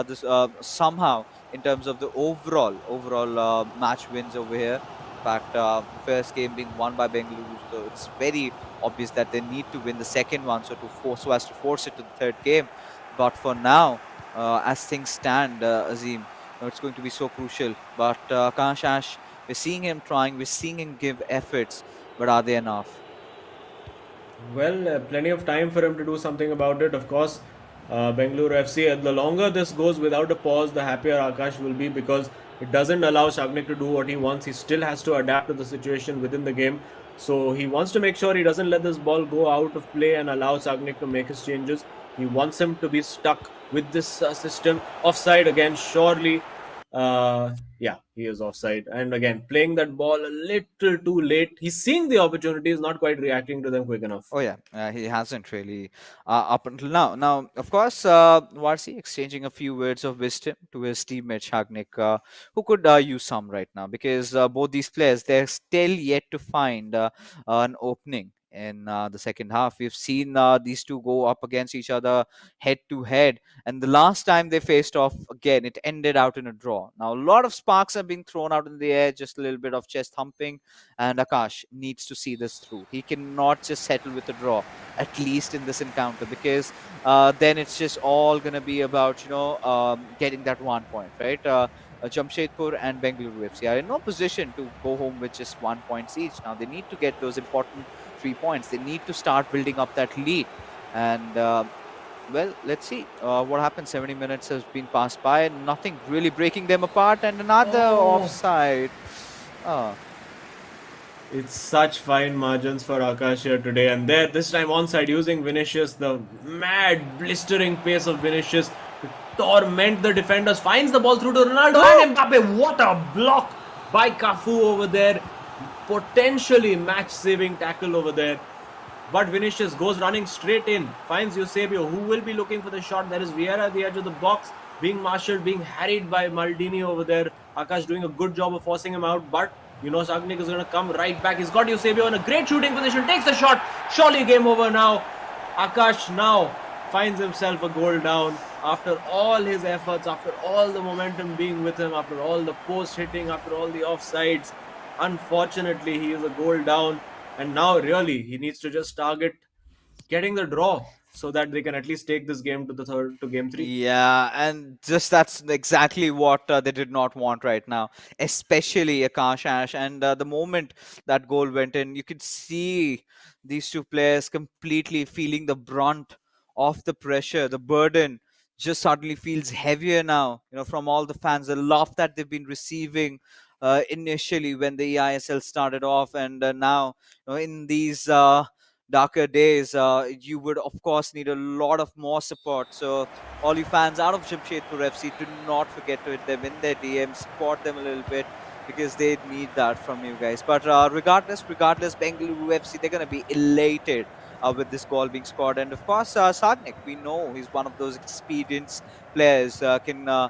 this somehow in terms of the overall match wins over here. In fact, the first game being won by Bengaluru, so it's very obvious that they need to win the second one, so as to force it to the third game. But for now, as things stand, Azim, it's going to be so crucial. But Akash Ash, we're seeing him trying, we're seeing him give efforts, but are they enough? Well, plenty of time for him to do something about it. Of course, Bengaluru FC, the longer this goes without a pause, the happier Akash will be, because it doesn't allow Shagnik to do what he wants. He still has to adapt to the situation within the game. So he wants to make sure he doesn't let this ball go out of play and allow Shagnik to make his changes. He wants him to be stuck with this system. Offside again, surely. Yeah, he is offside. And again, playing that ball a little too late. He's seeing the opportunities, not quite reacting to them quick enough. Oh yeah, he hasn't really up until now. Now, of course, Varsi exchanging a few words of wisdom to his teammate Shagnik, who could use some right now, because both these players, they're still yet to find an opening in the second half. We've seen these two go up against each other head to head, and the last time they faced off again, it ended out in a draw. Now, a lot of sparks are being thrown out in the air, just a little bit of chest thumping, and Akash needs to see this through. He cannot just settle with a draw, at least in this encounter, because then it's just all going to be about, getting that 1 point, right? Jamshedpur and Bengaluru FC are in no position to go home with just 1 point each. Now they need to get those important 3 points. They need to start building up that lead. And well, let's see what happens. 70 minutes has been passed by, nothing really breaking them apart, and another offside. Oh. It's such fine margins for Akash here today, and there this time onside using Vinicius, the mad blistering pace of Vinicius to torment the defenders, finds the ball through to Ronaldo and Mbappe. What a block by Cafu over there, potentially match-saving tackle over there. But Vinicius goes running straight in, finds Eusebio, who will be looking for the shot. There is Vieira at the edge of the box, being marshaled, being harried by Maldini over there. Akash doing a good job of forcing him out, but Sagnik is going to come right back. He's got Eusebio in a great shooting position, takes the shot. Surely game over now. Akash now finds himself a goal down after all his efforts, after all the momentum being with him, after all the post hitting, after all the offsides. Unfortunately, he is a goal down, and now really he needs to just target getting the draw so that they can at least take this game to game 3. Yeah, and just that's exactly what they did not want right now, especially Akash Ash. And the moment that goal went in, you could see these two players completely feeling the brunt of the pressure, the burden just suddenly feels heavier now, from all the fans, the love that they've been receiving initially when the eISL started off, and now, in these darker days, you would of course need a lot of more support. So all you fans out of Jamshedpur FC, do not forget to hit them in their DMs, support them a little bit, because they need that from you guys. But regardless, Bengaluru FC, they're going to be elated with this goal being scored. And of course, Sagnik, we know he's one of those experienced players, can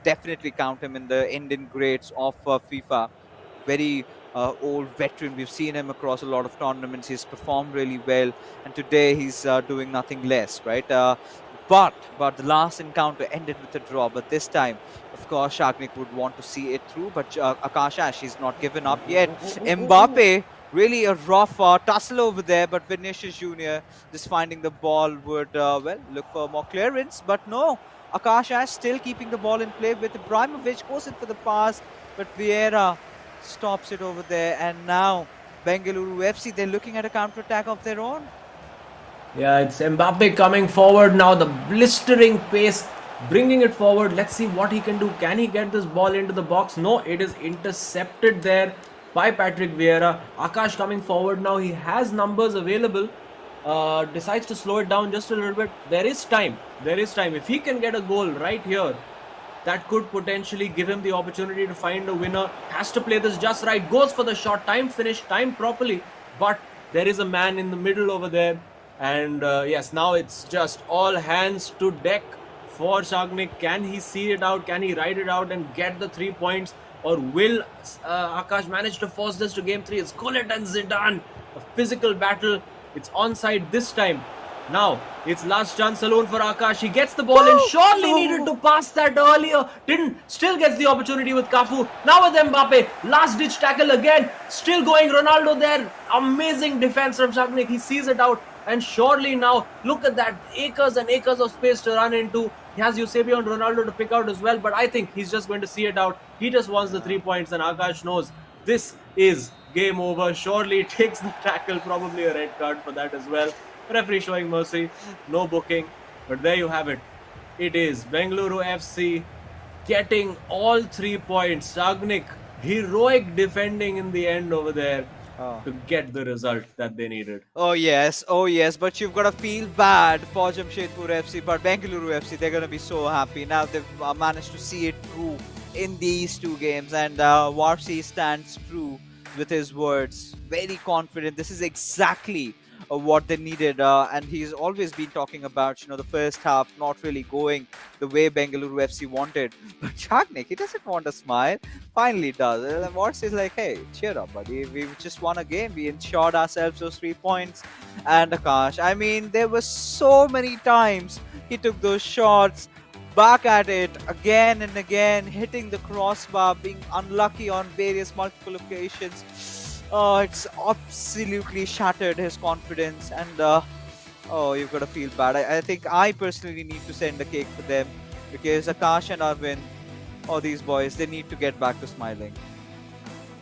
definitely count him in the Indian grades of FIFA. Very old veteran. We've seen him across a lot of tournaments. He's performed really well, and today he's doing nothing less, right? But the last encounter ended with a draw. But this time, of course, Shagnik would want to see it through. But Akash Ash, he's not given up yet. Mbappe, really a rough tussle over there. But Vinicius Jr. just finding the ball would, look for more clearance. But no, Akash Ash still keeping the ball in play with Ibrahimovic, goes in for the pass. But Vieira stops it over there, and now Bengaluru FC, they're looking at a counter-attack of their own. Yeah, it's Mbappe coming forward now, the blistering pace, bringing it forward. Let's see what he can do. Can he get this ball into the box? No, it is intercepted there by Patrick Vieira. Akash coming forward now. He has numbers available. Decides to slow it down just a little bit. There is time. If he can get a goal right here, that could potentially give him the opportunity to find a winner. Has to play this just right. Goes for the shot. Time finish. Time properly. But there is a man in the middle over there. And yes, now it's just all hands to deck for Shagnik. Can he see it out? Can he ride it out and get the 3 points? Or will Akash manage to force this to game 3? It's Gullit and Zidane. A physical battle. It's onside this time. Now, it's last chance alone for Akash. He gets the ball in. Surely needed to pass that earlier. Didn't. Still gets the opportunity with Cafu. Now with Mbappe. Last ditch tackle again. Still going. Ronaldo there. Amazing defense from Shagnik. He sees it out. And surely now, look at that. Acres and acres of space to run into. He has Eusebio and Ronaldo to pick out as well. But I think he's just going to see it out. He just wants the 3 points. And Akash knows this is game over. Surely takes the tackle. Probably a red card for that as well. Referee showing mercy, no booking, but there you have it. It is Bengaluru FC getting all 3 points. Shagnik, heroic defending in the end over there to get the result that they needed. Oh yes, but you've got to feel bad for Jamshedpur FC, but Bengaluru FC, they're going to be so happy. Now they've managed to see it through in these 2 games, and Warsi stands true with his words. Very confident. This is exactly what they needed. And he's always been talking about, the first half not really going the way Bengaluru FC wanted. But Chagnik, he doesn't want a smile. Finally does. And Watts is like, hey, cheer up, buddy. We've just won a game. We ensured ourselves those 3 points. And Akash, I mean, there were so many times he took those shots back at it again and again, hitting the crossbar, being unlucky on various multiple occasions. Oh, it's absolutely shattered his confidence, and oh, you've got to feel bad. I think I personally need to send a cake for them because Akash and Arvind, oh, these boys, they need to get back to smiling.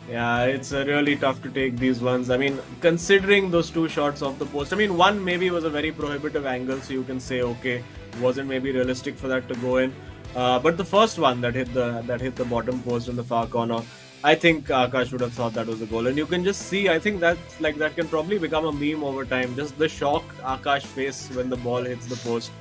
Yeah, it's really tough to take these ones. I mean, considering those two shots off the post, I mean, one maybe was a very prohibitive angle, so you can say, okay, wasn't maybe realistic for that to go in. But the first one that hit the bottom post in the far corner, I think Akash would have thought that was a goal, and you can just see. I think that can probably become a meme over time. Just the shock Akash face when the ball hits the post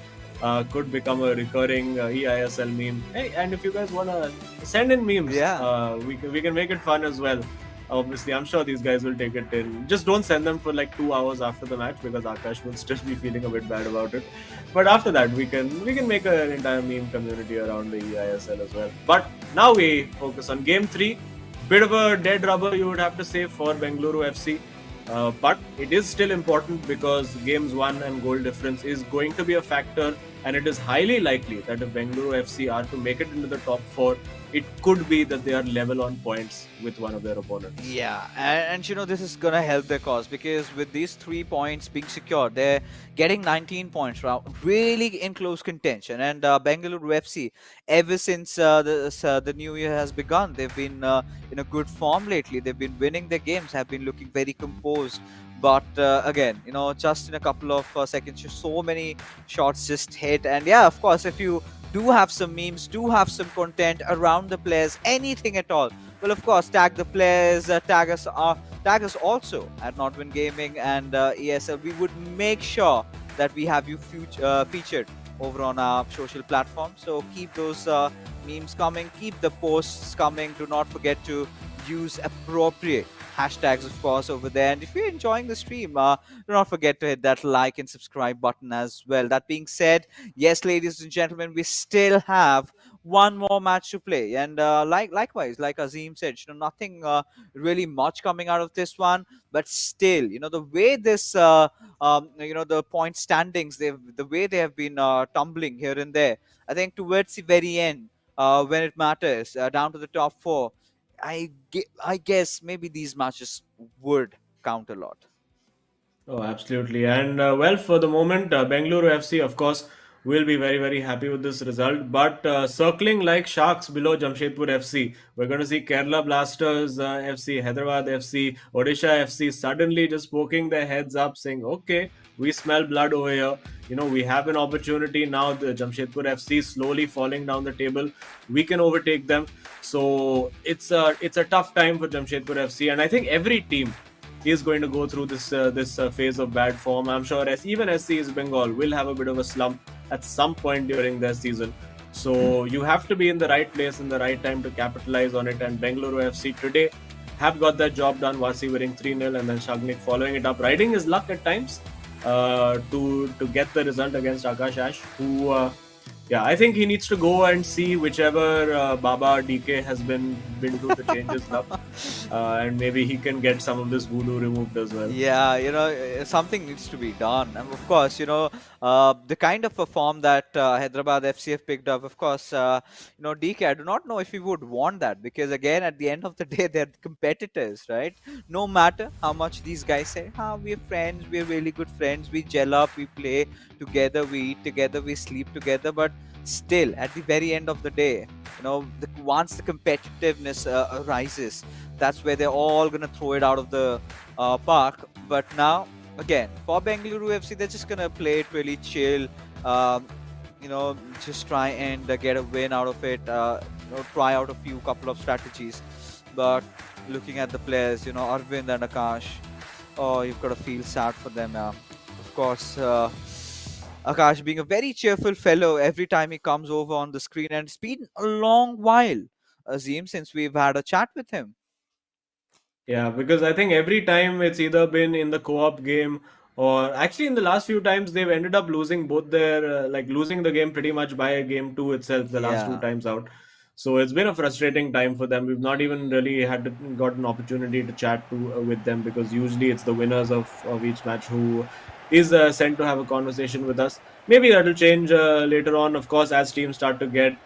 could become a recurring eISL meme. Hey, and if you guys wanna send in memes, Yeah. we can make it fun as well. Obviously, I'm sure these guys will take it in. Just don't send them for like 2 hours after the match because Akash will still be feeling a bit bad about it. But after that, we can make an entire meme community around the eISL as well. But now we focus on game 3. Bit of a dead rubber, you would have to say, for Bengaluru FC. But it is still important because games 1 and goal difference is going to be a factor, and it is highly likely that if Bengaluru FC are to make it into the top 4, it could be that they are level on points with one of their opponents. Yeah, and this is gonna help their cause because with these 3 points being secured, they're getting 19 points, really in close contention. And Bengaluru FC, ever since the new year has begun, they've been in a good form lately. They've been winning their games, have been looking very composed. But again, just in a couple of seconds, so many shots just hit. And yeah, of course, if you do have some memes, do have some content around the players, anything at all, well, of course, tag the players, tag us also at Notwin Gaming and ESL. We would make sure that we have you featured over on our social platform. So keep those memes coming, keep the posts coming. Do not forget to use appropriate hashtags, of course, over there. And if you're enjoying the stream, do not forget to hit that like and subscribe button as well. That being said, yes, ladies and gentlemen, we still have one more match to play, and likewise, like Azim said, nothing really much coming out of this one, but still, the way this the point standings, the way they have been tumbling here and there, I think towards the very end, when it matters, down to the top 4, I guess maybe these matches would count a lot. Oh, absolutely. And well, for the moment, Bengaluru FC, of course, will be very, very happy with this result. But circling like sharks below Jamshedpur FC, we're going to see Kerala Blasters FC, Hyderabad FC, Odisha FC suddenly just poking their heads up saying, okay, we smell blood over here. We have an opportunity now. The Jamshedpur FC slowly falling down the table. We can overtake them. So it's a tough time for Jamshedpur FC. And I think every team is going to go through this phase of bad form. I'm sure even SC East Bengal will have a bit of a slump at some point during their season. So you have to be in the right place in the right time to capitalize on it. And Bengaluru FC today have got that job done. Vasi winning 3-0 and then Shagnik following it up, riding his luck at times to get the result against Akash Ash, who yeah, I think he needs to go and see whichever Baba DK has been through the changes now, and maybe he can get some of this voodoo removed as well. Yeah, something needs to be done. And of course, the kind of a form that Hyderabad FC have picked up, of course, DK, I do not know if he would want that because, again, at the end of the day, they're competitors, right? No matter how much these guys say, we're friends, we're really good friends, we gel up, we play together, we eat together, we sleep together, but still, at the very end of the day, once the competitiveness arises, that's where they're all going to throw it out of the park. But now, again, for Bengaluru FC, they're just going to play it really chill, just try and get a win out of it, try out a couple of strategies. But looking at the players, Arvind and Akash, oh, you've got to feel sad for them now. Of course, Akash being a very cheerful fellow every time he comes over on the screen, and it's been a long while, Azim, since we've had a chat with him. Yeah, because I think every time it's either been in the co-op game Or actually, in the last few times, they've ended up losing both their losing the game pretty much by game two itself. The last two Yeah. times out, so it's been a frustrating time for them. We've not even really got an opportunity to chat with them, because usually it's the winners of each match who is sent to have a conversation with us. Maybe that'll change later on, of course, as teams start to get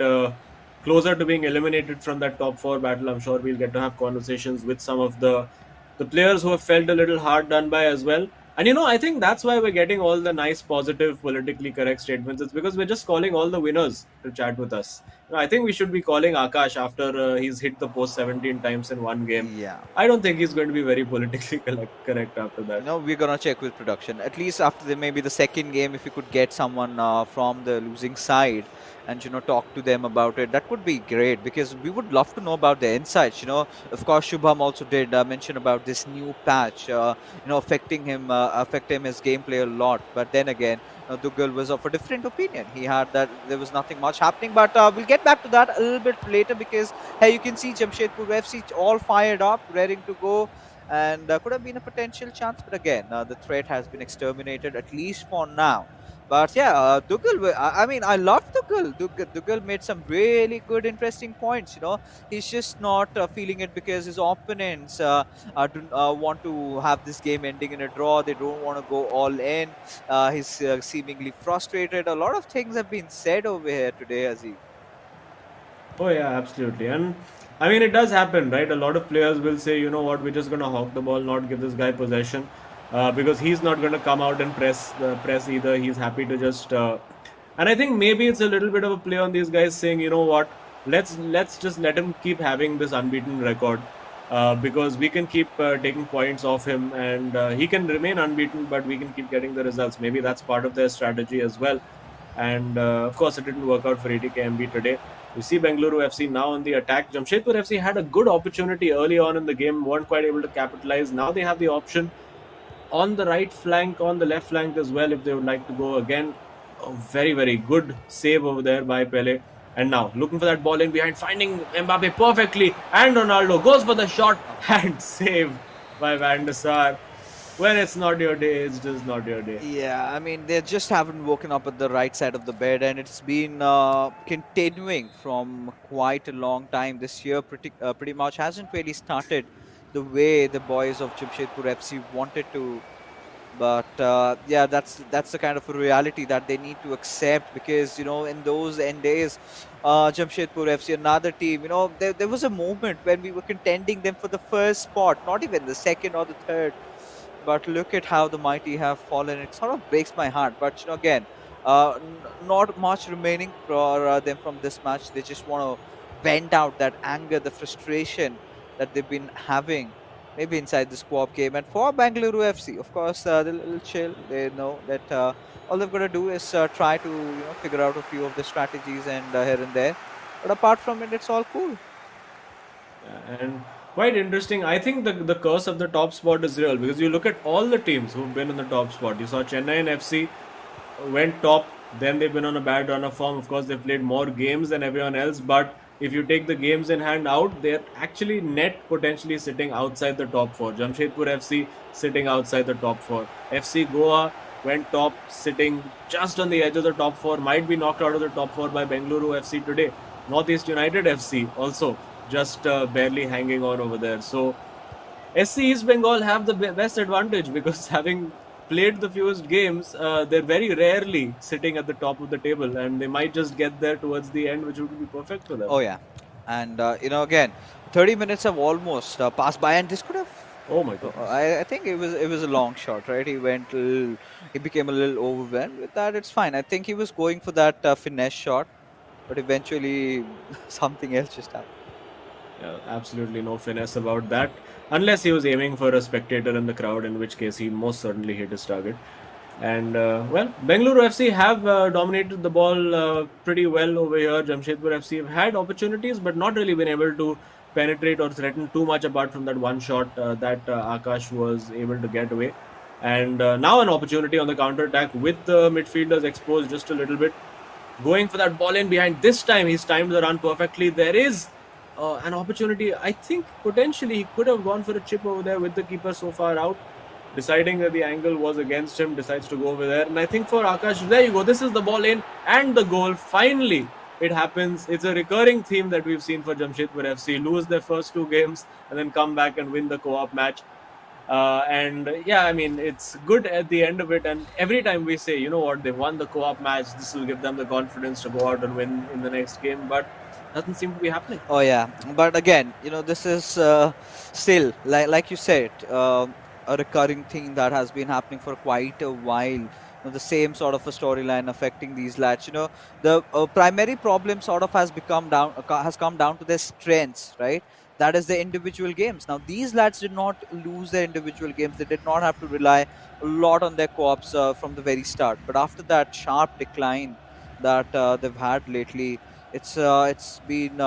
closer to being eliminated from that top four battle. I'm sure we'll get to have conversations with some of the players who have felt a little hard done by as well. And I think that's why we're getting all the nice, positive, politically correct statements. It's because we're just calling all the winners to chat with us. I think we should be calling Akash after he's hit the post 17 times in one game. Yeah. I don't think he's going to be very politically correct after that. We're gonna check with production. At least after maybe the second game, if we could get someone from the losing side and talk to them about it, that would be great, because we would love to know about their insights. Of course, Shubham also did mention about this new patch, affecting his gameplay a lot. But then again, Dougal was of a different opinion. He had that there was nothing much happening. But we'll get back to that a little bit later, because hey, you can see Jamshedpur FC all fired up, ready to go. And could have been a potential chance, but again, the threat has been exterminated, at least for now. But yeah, Dougal, I mean, I love Dougal. Dougal made some really good, interesting points. He's just not feeling it because his opponents want to have this game ending in a draw. They don't want to go all in. He's seemingly frustrated. A lot of things have been said over here today, Aziz. Oh yeah, absolutely. And I mean, it does happen, right? A lot of players will say, you know what, we're just going to hawk the ball, not give this guy possession, because he's not going to come out and press either. He's happy to just. And I think maybe it's a little bit of a play on these guys saying, you know what, let's just let him keep having this unbeaten record, because we can keep taking points off him, and he can remain unbeaten, but we can keep getting the results. Maybe that's part of their strategy as well. And of course, it didn't work out for ATKMB today. We see Bengaluru FC now on the attack. Jamshedpur FC had a good opportunity early on in the game, weren't quite able to capitalize. Now they have the option on the right flank, on the left flank as well, if they would like to go again. A very, very good save over there by Pele. And now looking for that ball in behind, finding Mbappe perfectly, and Ronaldo goes for the shot and saved by Van der Sar. When it's not your day, it's just not your day. Yeah, I mean, they just haven't woken up at the right side of the bed, and it's been continuing from quite a long time. This year, pretty much hasn't really started the way the boys of Jamshedpur FC wanted to. But yeah, that's the kind of a reality that they need to accept, because in those end days, Jamshedpur FC, another team, there was a moment when we were contending them for the first spot, not even the second or the third. But look at how the mighty have fallen. It sort of breaks my heart. But again, not much remaining for them from this match. They just want to vent out that anger, the frustration that they've been having, maybe inside this co-op game. And for Bengaluru FC, of course, they're a little chill. They know that all they've got to do is try to figure out a few of the strategies and here and there. But apart from it, it's all cool. And quite interesting. I think the curse of the top spot is real, because you look at all the teams who've been in the top spot. You saw Chennai and FC went top, then they've been on a bad run of form. Of course, they've played more games than everyone else, but if you take the games in hand out, they're actually net potentially sitting outside the top four. Jamshedpur FC sitting outside the top four. FC Goa went top, sitting just on the edge of the top four, might be knocked out of the top four by Bengaluru FC today. Northeast United FC also just barely hanging on over there. So SC East Bengal have the best advantage, because having played the fewest games, they're very rarely sitting at the top of the table, and they might just get there towards the end, which would be perfect for them. Oh yeah, and again, 30 minutes have almost passed by, and this could have. Oh my God! I think it was a long shot, right? He became a little overwhelmed with that. It's fine. I think he was going for that finesse shot, but eventually something else just happened. Yeah, absolutely no finesse about that, unless he was aiming for a spectator in the crowd, in which case he most certainly hit his target. And well, Bengaluru FC have dominated the ball pretty well over here. Jamshedpur FC have had opportunities, but not really been able to penetrate or threaten too much, apart from that one shot that Akash was able to get away. And now an opportunity on the counter attack with the midfielders exposed just a little bit. Going for that ball in behind. This time he's timed the run perfectly. There is an opportunity. I think potentially he could have gone for a chip over there with the keeper so far out. deciding that the angle was against him, decides to go over there. And I think for Akash, there you go. This is the ball in and the goal. Finally, it happens. It's a recurring theme that we've seen for Jamshedpur FC. Lose their first two games and then come back and win the co-op match. And yeah, I mean, it's good at the end of it. And every time we say, you know what, they won the co-op match, this will give them the confidence to go out and win in the next game. But doesn't seem to be happening. Oh yeah, but again, this is still like you said, a recurring thing that has been happening for quite a while. The same sort of a storyline affecting these lads. The primary problem sort of has come down to their strengths, right? That is the individual games. Now these lads did not lose their individual games. They did not have to rely a lot on their co-ops from the very start. But after that sharp decline that they've had lately, it's been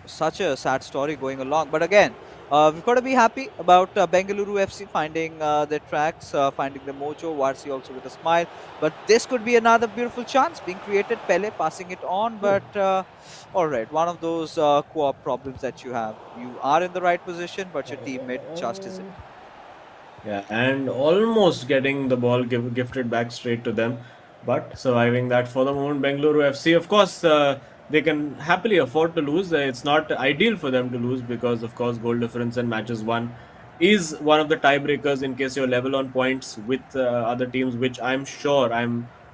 such a sad story going along. But again, we've got to be happy about Bengaluru FC finding their tracks, finding the mojo. Varsi also with a smile. But this could be another beautiful chance being created. Pele passing it on, but all right, one of those co-op problems that you have. You are in the right position, but your teammate just isn't. Yeah, and almost getting the ball gifted back straight to them, but surviving that for the moment. Bengaluru FC, of course, they can happily afford to lose. It's not ideal for them to lose because, of course, goal difference and matches won is one of the tiebreakers in case you're level on points with other teams, which I'm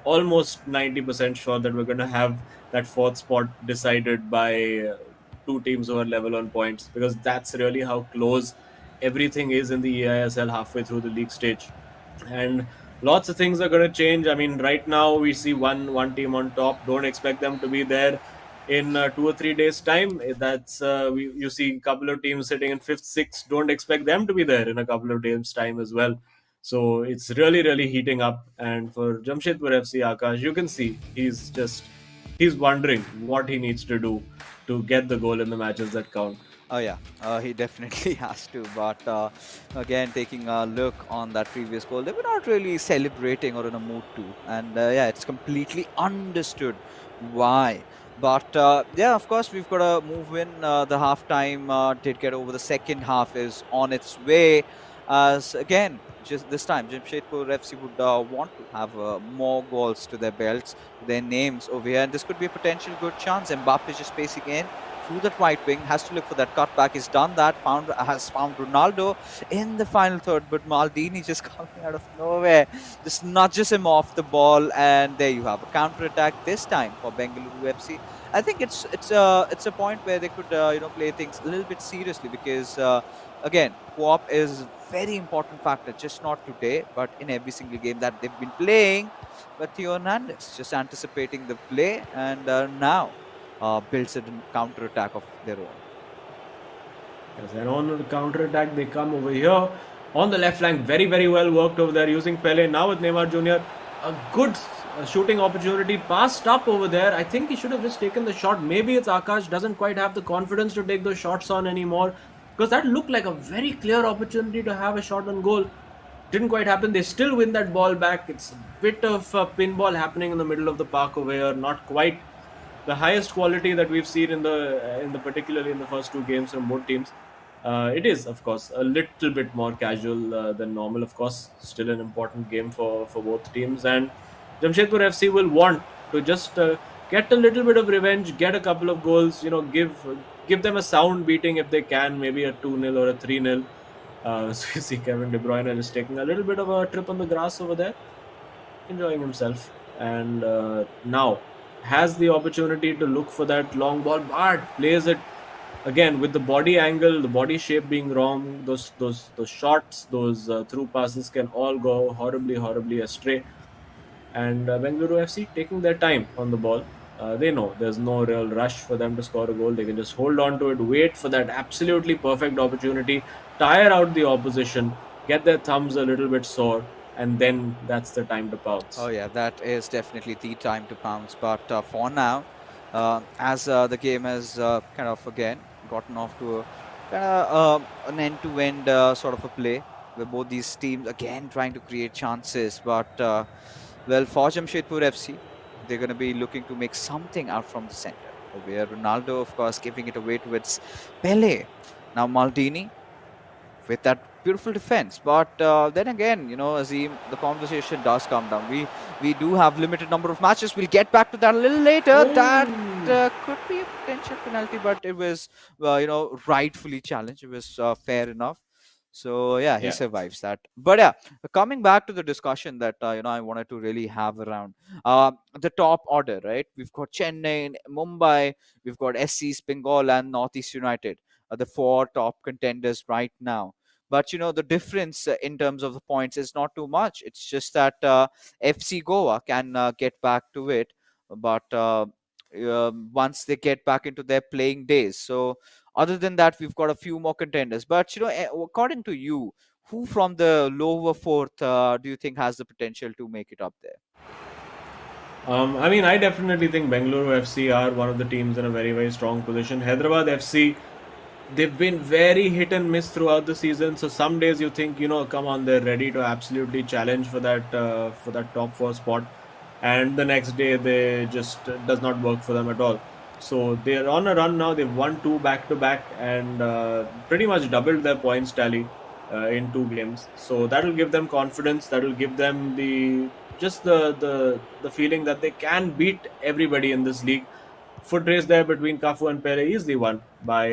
almost 90% sure that we're going to have that fourth spot decided by two teams who are level on points, because that's really how close everything is in the eISL halfway through the league stage. And lots of things are going to change. I mean, right now we see one team on top. Don't expect them to be there in 2 or 3 days' time. You see a couple of teams sitting in fifth, sixth. Don't expect them to be there in a couple of days' time as well. So it's really, really heating up. And for Jamshedpur FC, Akash, you can see he's wondering what he needs to do to get the goal in the matches that count. Oh yeah, he definitely has to. But again, taking a look on that previous goal, they were not really celebrating or in a mood to. And yeah, it's completely understood why. But yeah, of course, we've got to move in. The halftime did get over. The second half is on its way. As again, just this time, Jamshedpur FC would want to have more goals to their belts, to their names over here. And this could be a potential good chance. Mbappe just pacing in through that right wing, has to look for that cutback. He's done that, has found Ronaldo in the final third, but Maldini just coming out of nowhere, just nudges him off the ball, and there you have a counter attack this time for Bengaluru FC. I think it's a point where they could play things a little bit seriously, because again, co-op is very important factor, just not today, but in every single game that they've been playing. But Theo Hernandez just anticipating the play, and now builds a counter attack of their own. Yes, and on the counter attack, they come over here on the left flank. Very, very well worked over there using Pele. Now with Neymar Jr., a good shooting opportunity passed up over there. I think he should have just taken the shot. Maybe it's Akash doesn't quite have the confidence to take those shots on anymore, because that looked like a very clear opportunity to have a shot on goal. Didn't quite happen. They still win that ball back. It's a bit of pinball happening in the middle of the park over here. Not quite the highest quality that we've seen in the particularly in the first two games from both teams. It is, of course, a little bit more casual than normal. Of course, still an important game for both teams, and Jamshedpur FC will want to just get a little bit of revenge, get a couple of goals. Give them a sound beating if they can, maybe a 2-0 or a 3-0. So you see Kevin De Bruyne just taking a little bit of a trip on the grass over there, enjoying himself, and now has the opportunity to look for that long ball, but plays it again with the body angle, the body shape being wrong. Those shots, those through passes can all go horribly astray. And Bengaluru FC taking their time on the ball. They know there's no real rush for them to score a goal. They can just hold on to it, wait for that absolutely perfect opportunity, tire out the opposition, get their thumbs a little bit sore, and then that's the time to pounce. Oh yeah, that is definitely the time to pounce. But for now, as the game has kind of again gotten off to an end-to-end sort of a play, where both these teams again trying to create chances. But well, for Jamshedpur FC, they're going to be looking to make something out from the center. Where Ronaldo, of course, giving it away towards Pele. Now Maldini with that beautiful defense. But then again, Azim, the conversation does come down. We do have limited number of matches. We'll get back to that a little later. That could be a potential penalty, but it was, rightfully challenged. It was fair enough. So yeah, he Yeah. survives that. But yeah, coming back to the discussion that I wanted to really have around the top order, right? We've got Chennai, Mumbai, we've got SC, Bengal, and Northeast United, the four top contenders right now. But the difference in terms of the points is not too much. It's just that FC Goa can get back to it, but once they get back into their playing days. So other than that, we've got a few more contenders. But according to you, who from the lower fourth do you think has the potential to make it up there? I mean, I definitely think Bengaluru FC are one of the teams in a very, very strong position. Hyderabad FC, they've been very hit and miss throughout the season. So some days you think, come on, they're ready to absolutely challenge for that top four spot, and the next day they just does not work for them at all. So they're on a run now. They've won 2 back to back and pretty much doubled their points tally in 2 games. So that'll give them confidence. That'll give them the feeling that they can beat everybody in this league. Foot race there between Cafu and Pele, easily won by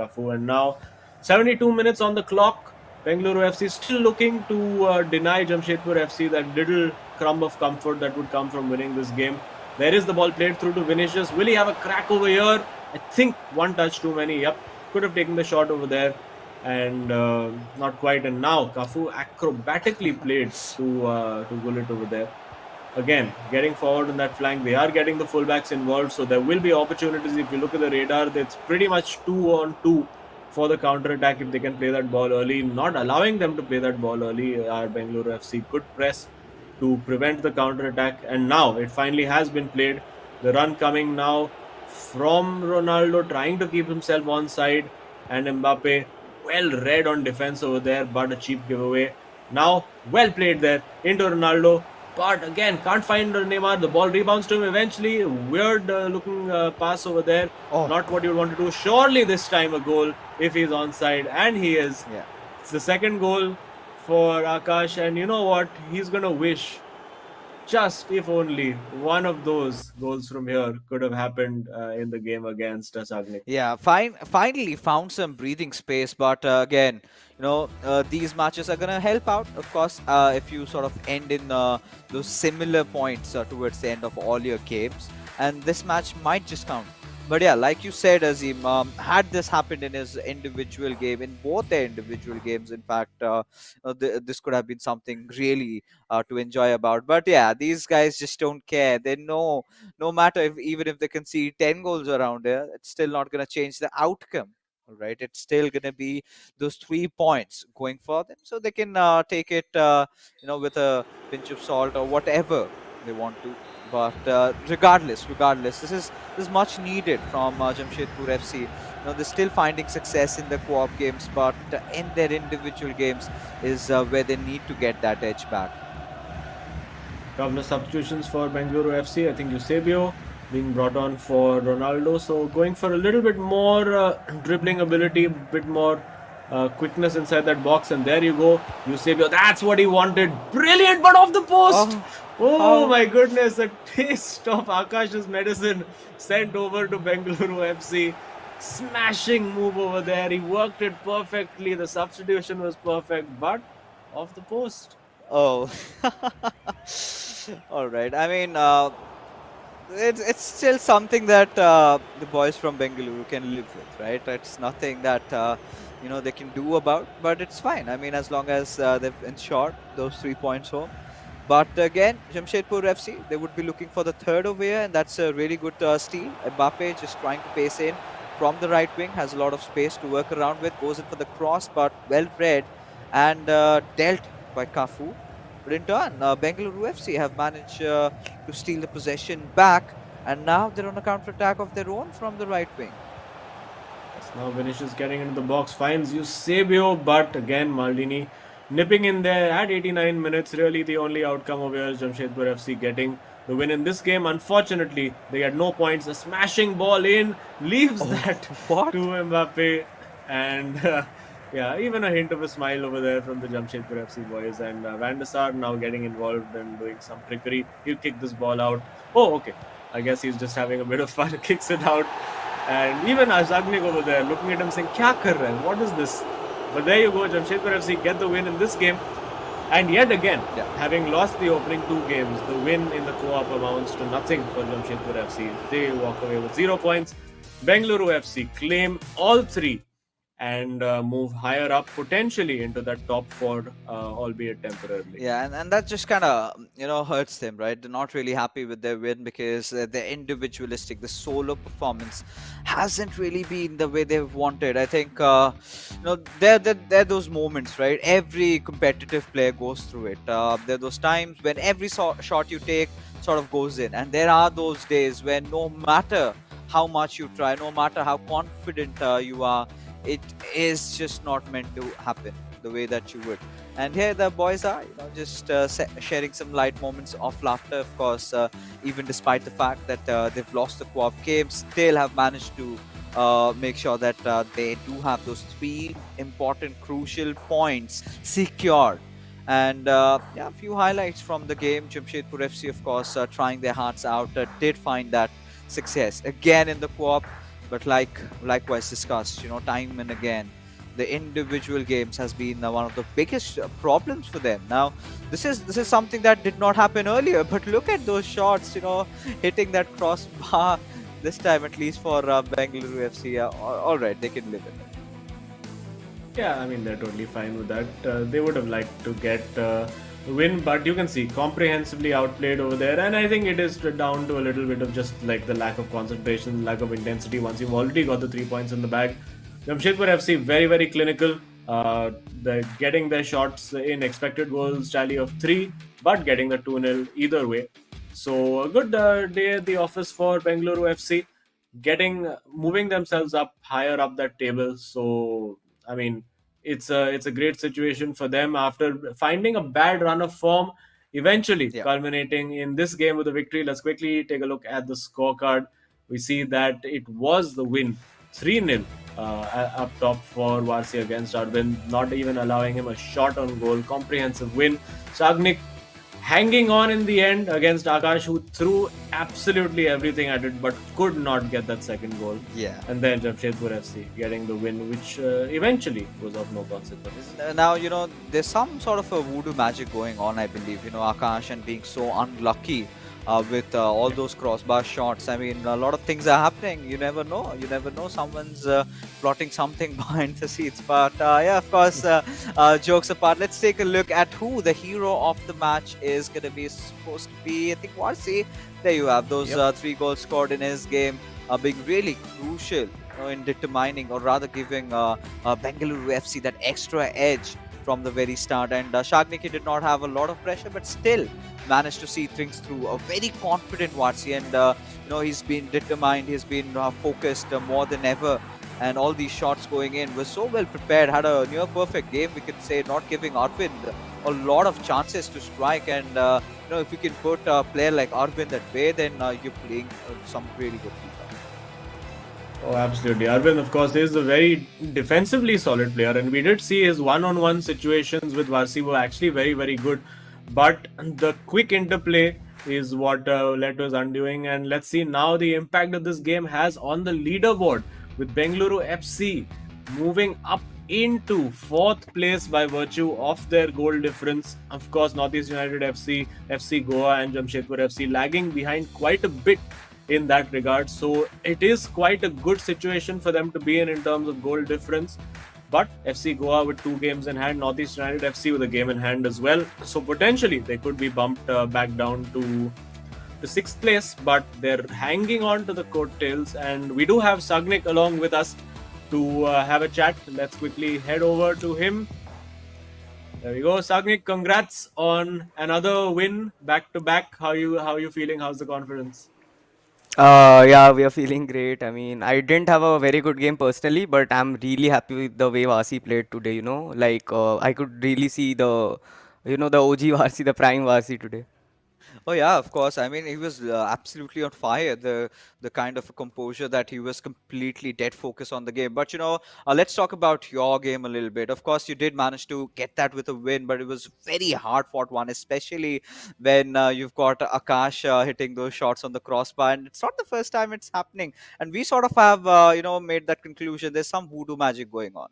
Cafu. And now 72 minutes on the clock. Bengaluru FC still looking to deny Jamshedpur FC that little crumb of comfort that would come from winning this game. There is the ball played through to Vinicius. Will he have a crack over here? I think one touch too many. Yep, could have taken the shot over there, and not quite. And now Cafu acrobatically played to Gullit over there. Again, getting forward on that flank, they are getting the fullbacks involved, so there will be opportunities. If you look at the radar, it's pretty much 2-on-2 for the counter-attack if they can play that ball early. Not allowing them to play that ball early, our Bengaluru FC could press to prevent the counter-attack, and now it finally has been played. The run coming now from Ronaldo, trying to keep himself on side, and Mbappe well read on defense over there, but a cheap giveaway. Now, well played there into Ronaldo. But again, can't find Neymar. The ball rebounds to him eventually. Weird looking pass over there. Oh. Not what you want to do. Surely this time a goal if he's onside. And he is. Yeah. It's the second goal for Akash. And you know what? He's going to wish just if only one of those goals from here could have happened in the game against Sagnik. Yeah, finally found some breathing space, but again, these matches are gonna help out, of course, if you sort of end in those similar points towards the end of all your games, and this match might just count. But yeah, like you said, Azim, had this happened in his individual game, in both their individual games, in fact, this could have been something really to enjoy about. But yeah, these guys just don't care. They know no matter if even if they concede 10 goals around here, it's still not going to change the outcome. All right, it's still going to be those 3 points going for them, so they can take it, with a pinch of salt or whatever they want to. But regardless, this is much needed from Jamshedpur FC. They're still finding success in the co-op games, but in their individual games is where they need to get that edge back. Couple of substitutions for Bengaluru FC. I think Eusebio being brought on for Ronaldo. So going for a little bit more dribbling ability, a bit more quickness inside that box. And there you go, Eusebio. That's what he wanted. Brilliant, but off the post. Oh my goodness, a taste of Akash's medicine sent over to Bengaluru FC. Smashing move over there. He worked it perfectly. The substitution was perfect, but off the post. Oh, all right. I mean, it's still something that the boys from Bengaluru can live with, right? It's nothing that they can do about, but it's fine. I mean, as long as they've ensured those 3 points home. But again, Jamshedpur FC, they would be looking for the third over here, and that's a really good steal. Mbappe just trying to pace in from the right wing, has a lot of space to work around with, goes in for the cross, but well read and dealt by Cafu. But in turn, Bengaluru FC have managed to steal the possession back, and now they're on a counter-attack of their own from the right wing. Now Vinicius getting into the box, finds Eusebio, but again Maldini nipping in there at 89 minutes. Really the only outcome over here is Jamshedpur FC getting the win in this game. Unfortunately, they had no points. A smashing ball in leaves that what? to Mbappe, and Yeah, even a hint of a smile over there from the Jamshedpur FC boys. And Van der Sar now getting involved and doing some trickery. He'll kick this ball out. Oh, okay. I guess he's just having a bit of fun. Kicks it out. And even Azagnik over there looking at him saying, Kya kar rahe hai? What is this? But there you go. Jamshedpur FC get the win in this game. And yet again, having lost the opening two games, the win in the co-op amounts to nothing for Jamshedpur FC. They walk away with 0 points. Bengaluru FC claim all three and move higher up potentially into that top four, albeit temporarily. Yeah, and that just kind of hurts them, right? They're not really happy with their win because their individualistic, the solo performance hasn't really been the way they've wanted. I think there are those moments, right? Every competitive player goes through it. There are those times when every shot you take sort of goes in, and there are those days when no matter how much you try, no matter how confident you are, it is just not meant to happen the way that you would. And here the boys are, just sharing some light moments of laughter. Of course, even despite the fact that they've lost the co-op game, still have managed to make sure that they do have those three important, crucial points secured. And a few highlights from the game. Jamshedpur FC, of course, trying their hearts out, did find that success again in the co-op. But likewise discussed, time and again, the individual games has been one of the biggest problems for them. Now, this is something that did not happen earlier. But look at those shots, hitting that crossbar this time, at least for Bengaluru FC. All right, they can live with it. Yeah, I mean, they're totally fine with that. They would have liked to get win, but you can see comprehensively outplayed over there. And I think it is down to a little bit of just like the lack of concentration, lack of intensity once you've already got the 3 points in the bag. Jamshedpur FC very, very clinical. They're getting their shots in, expected goals tally of 3, but getting the 2-0 either way. So a good day at the office for Bengaluru FC, moving themselves up higher up that table. So I mean, it's a great situation for them after finding a bad run of form, eventually culminating in this game with a victory. Let's quickly take a look at the scorecard. We see that it was the win, 3-0 up top for Varsi against Arvind, not even allowing him a shot on goal. Comprehensive win. Sagnik hanging on in the end against Akash, who threw absolutely everything at it but could not get that second goal. Yeah. And then Jamshedpur FC getting the win, which eventually was of no consequence. Now, there's some sort of a voodoo magic going on, I believe. Akash and being so unlucky with all those crossbar shots. I mean, a lot of things are happening. You never know. Someone's plotting something behind the scenes. But of course, jokes apart, let's take a look at who the hero of the match is going to be supposed to be. I think Varsi, there you have those 3 goals scored in his game, being really crucial in determining, or rather giving Bengaluru FC that extra edge from the very start. And Shagniki did not have a lot of pressure, but still managed to see things through. A very confident Varsi, and he's been determined, he's been focused more than ever, and all these shots going in was so well prepared. Had a near perfect game, we could say, not giving Arvind a lot of chances to strike. And if you can put a player like Arvind that way, then you're playing some really good FIFA. Oh, absolutely. Arvind, of course, is a very defensively solid player, and we did see his one-on-one situations with Varsi were actually very, very good. But the quick interplay is what led to his undoing. And let's see now the impact that this game has on the leaderboard, with Bengaluru FC moving up into 4th place by virtue of their goal difference. Of course, Northeast United FC, FC Goa and Jamshedpur FC lagging behind quite a bit in that regard. So it is quite a good situation for them to be in terms of goal difference. But FC Goa with 2 games in hand, Northeast United FC with a game in hand as well. So potentially they could be bumped back down to 6th place, but they're hanging on to the coattails. And we do have Sagnik along with us to have a chat. Let's quickly head over to him. There we go. Sagnik, congrats on another win back to back. How you feeling? How's the confidence? Yeah, we are feeling great. I mean, I didn't have a very good game personally, but I'm really happy with the way Vasi played today, Like, I could really see the OG Vasi, the prime Vasi today. Oh yeah, of course. I mean, he was absolutely on fire. The kind of a composure that he was completely dead focused on the game. But let's talk about your game a little bit. Of course, you did manage to get that with a win, but it was very hard fought one, especially when you've got Akash hitting those shots on the crossbar, and it's not the first time it's happening. And we sort of have made that conclusion. There's some voodoo magic going on.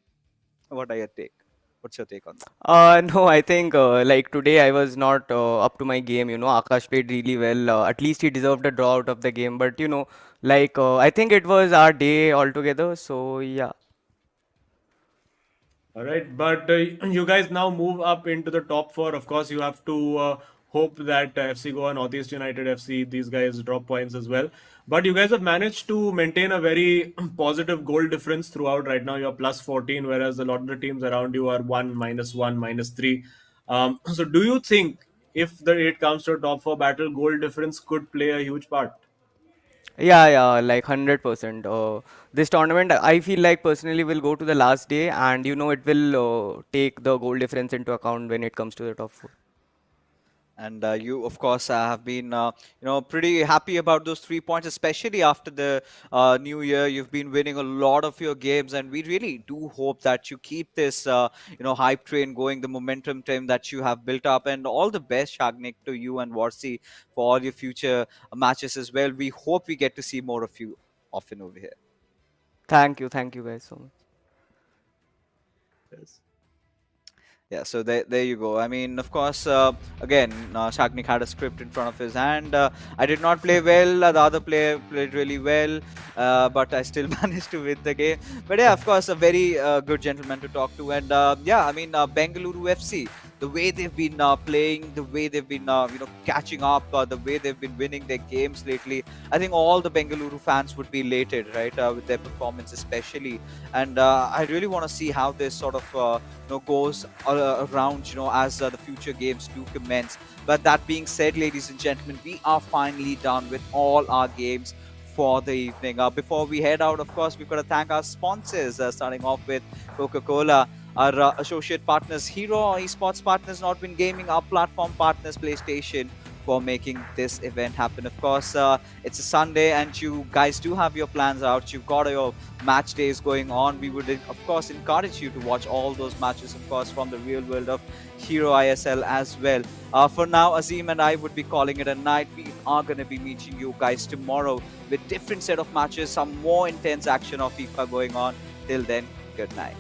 What are your take? What's your take on that? No, I think like today I was not up to my game. Akash played really well. At least he deserved a draw out of the game. But like I think it was our day altogether. So yeah. All right, but you guys now move up into the top four. Of course, you have to hope that FC Goa, Northeast United FC, these guys drop points as well. But you guys have managed to maintain a very positive goal difference throughout. Right now, you're plus 14, whereas a lot of the teams around you are 1, -3. So, do you think if it comes to a top four battle, goal difference could play a huge part? Yeah, yeah, like 100%. This tournament, I feel like personally will go to the last day, and it will take the goal difference into account when it comes to the top four. And you, of course, have been, pretty happy about those 3 points, especially after the new year. You've been winning a lot of your games, and we really do hope that you keep this, hype train going, the momentum train that you have built up. And all the best, Shagnik, to you and Warsi for all your future matches as well. We hope we get to see more of you often over here. Thank you guys so much. Yes. Yeah, so there you go. I mean, of course, again, Shagnik had a script in front of his hand. I did not play well. The other player played really well, but I still managed to win the game. But yeah, of course, a very good gentleman to talk to. And yeah, I mean, Bengaluru FC, the way they've been playing, the way they've been, catching up, the way they've been winning their games lately. I think all the Bengaluru fans would be elated, right, with their performance, especially. And I really want to see how this sort of goes around as the future games do commence. But that being said, ladies and gentlemen, we are finally done with all our games for the evening. Before we head out, of course, we've got to thank our sponsors, starting off with Coca-Cola, our associate partners Hero, esports partners Nordwind Gaming, our platform partners PlayStation, for making this event happen. Of course, it's a Sunday and you guys do have your plans out. You've got your match days going on. We would, of course, encourage you to watch all those matches, of course, from the real world of Hero eISL as well. For now, Azim and I would be calling it a night. We are going to be meeting you guys tomorrow with different set of matches, some more intense action of FIFA going on. Till then, good night.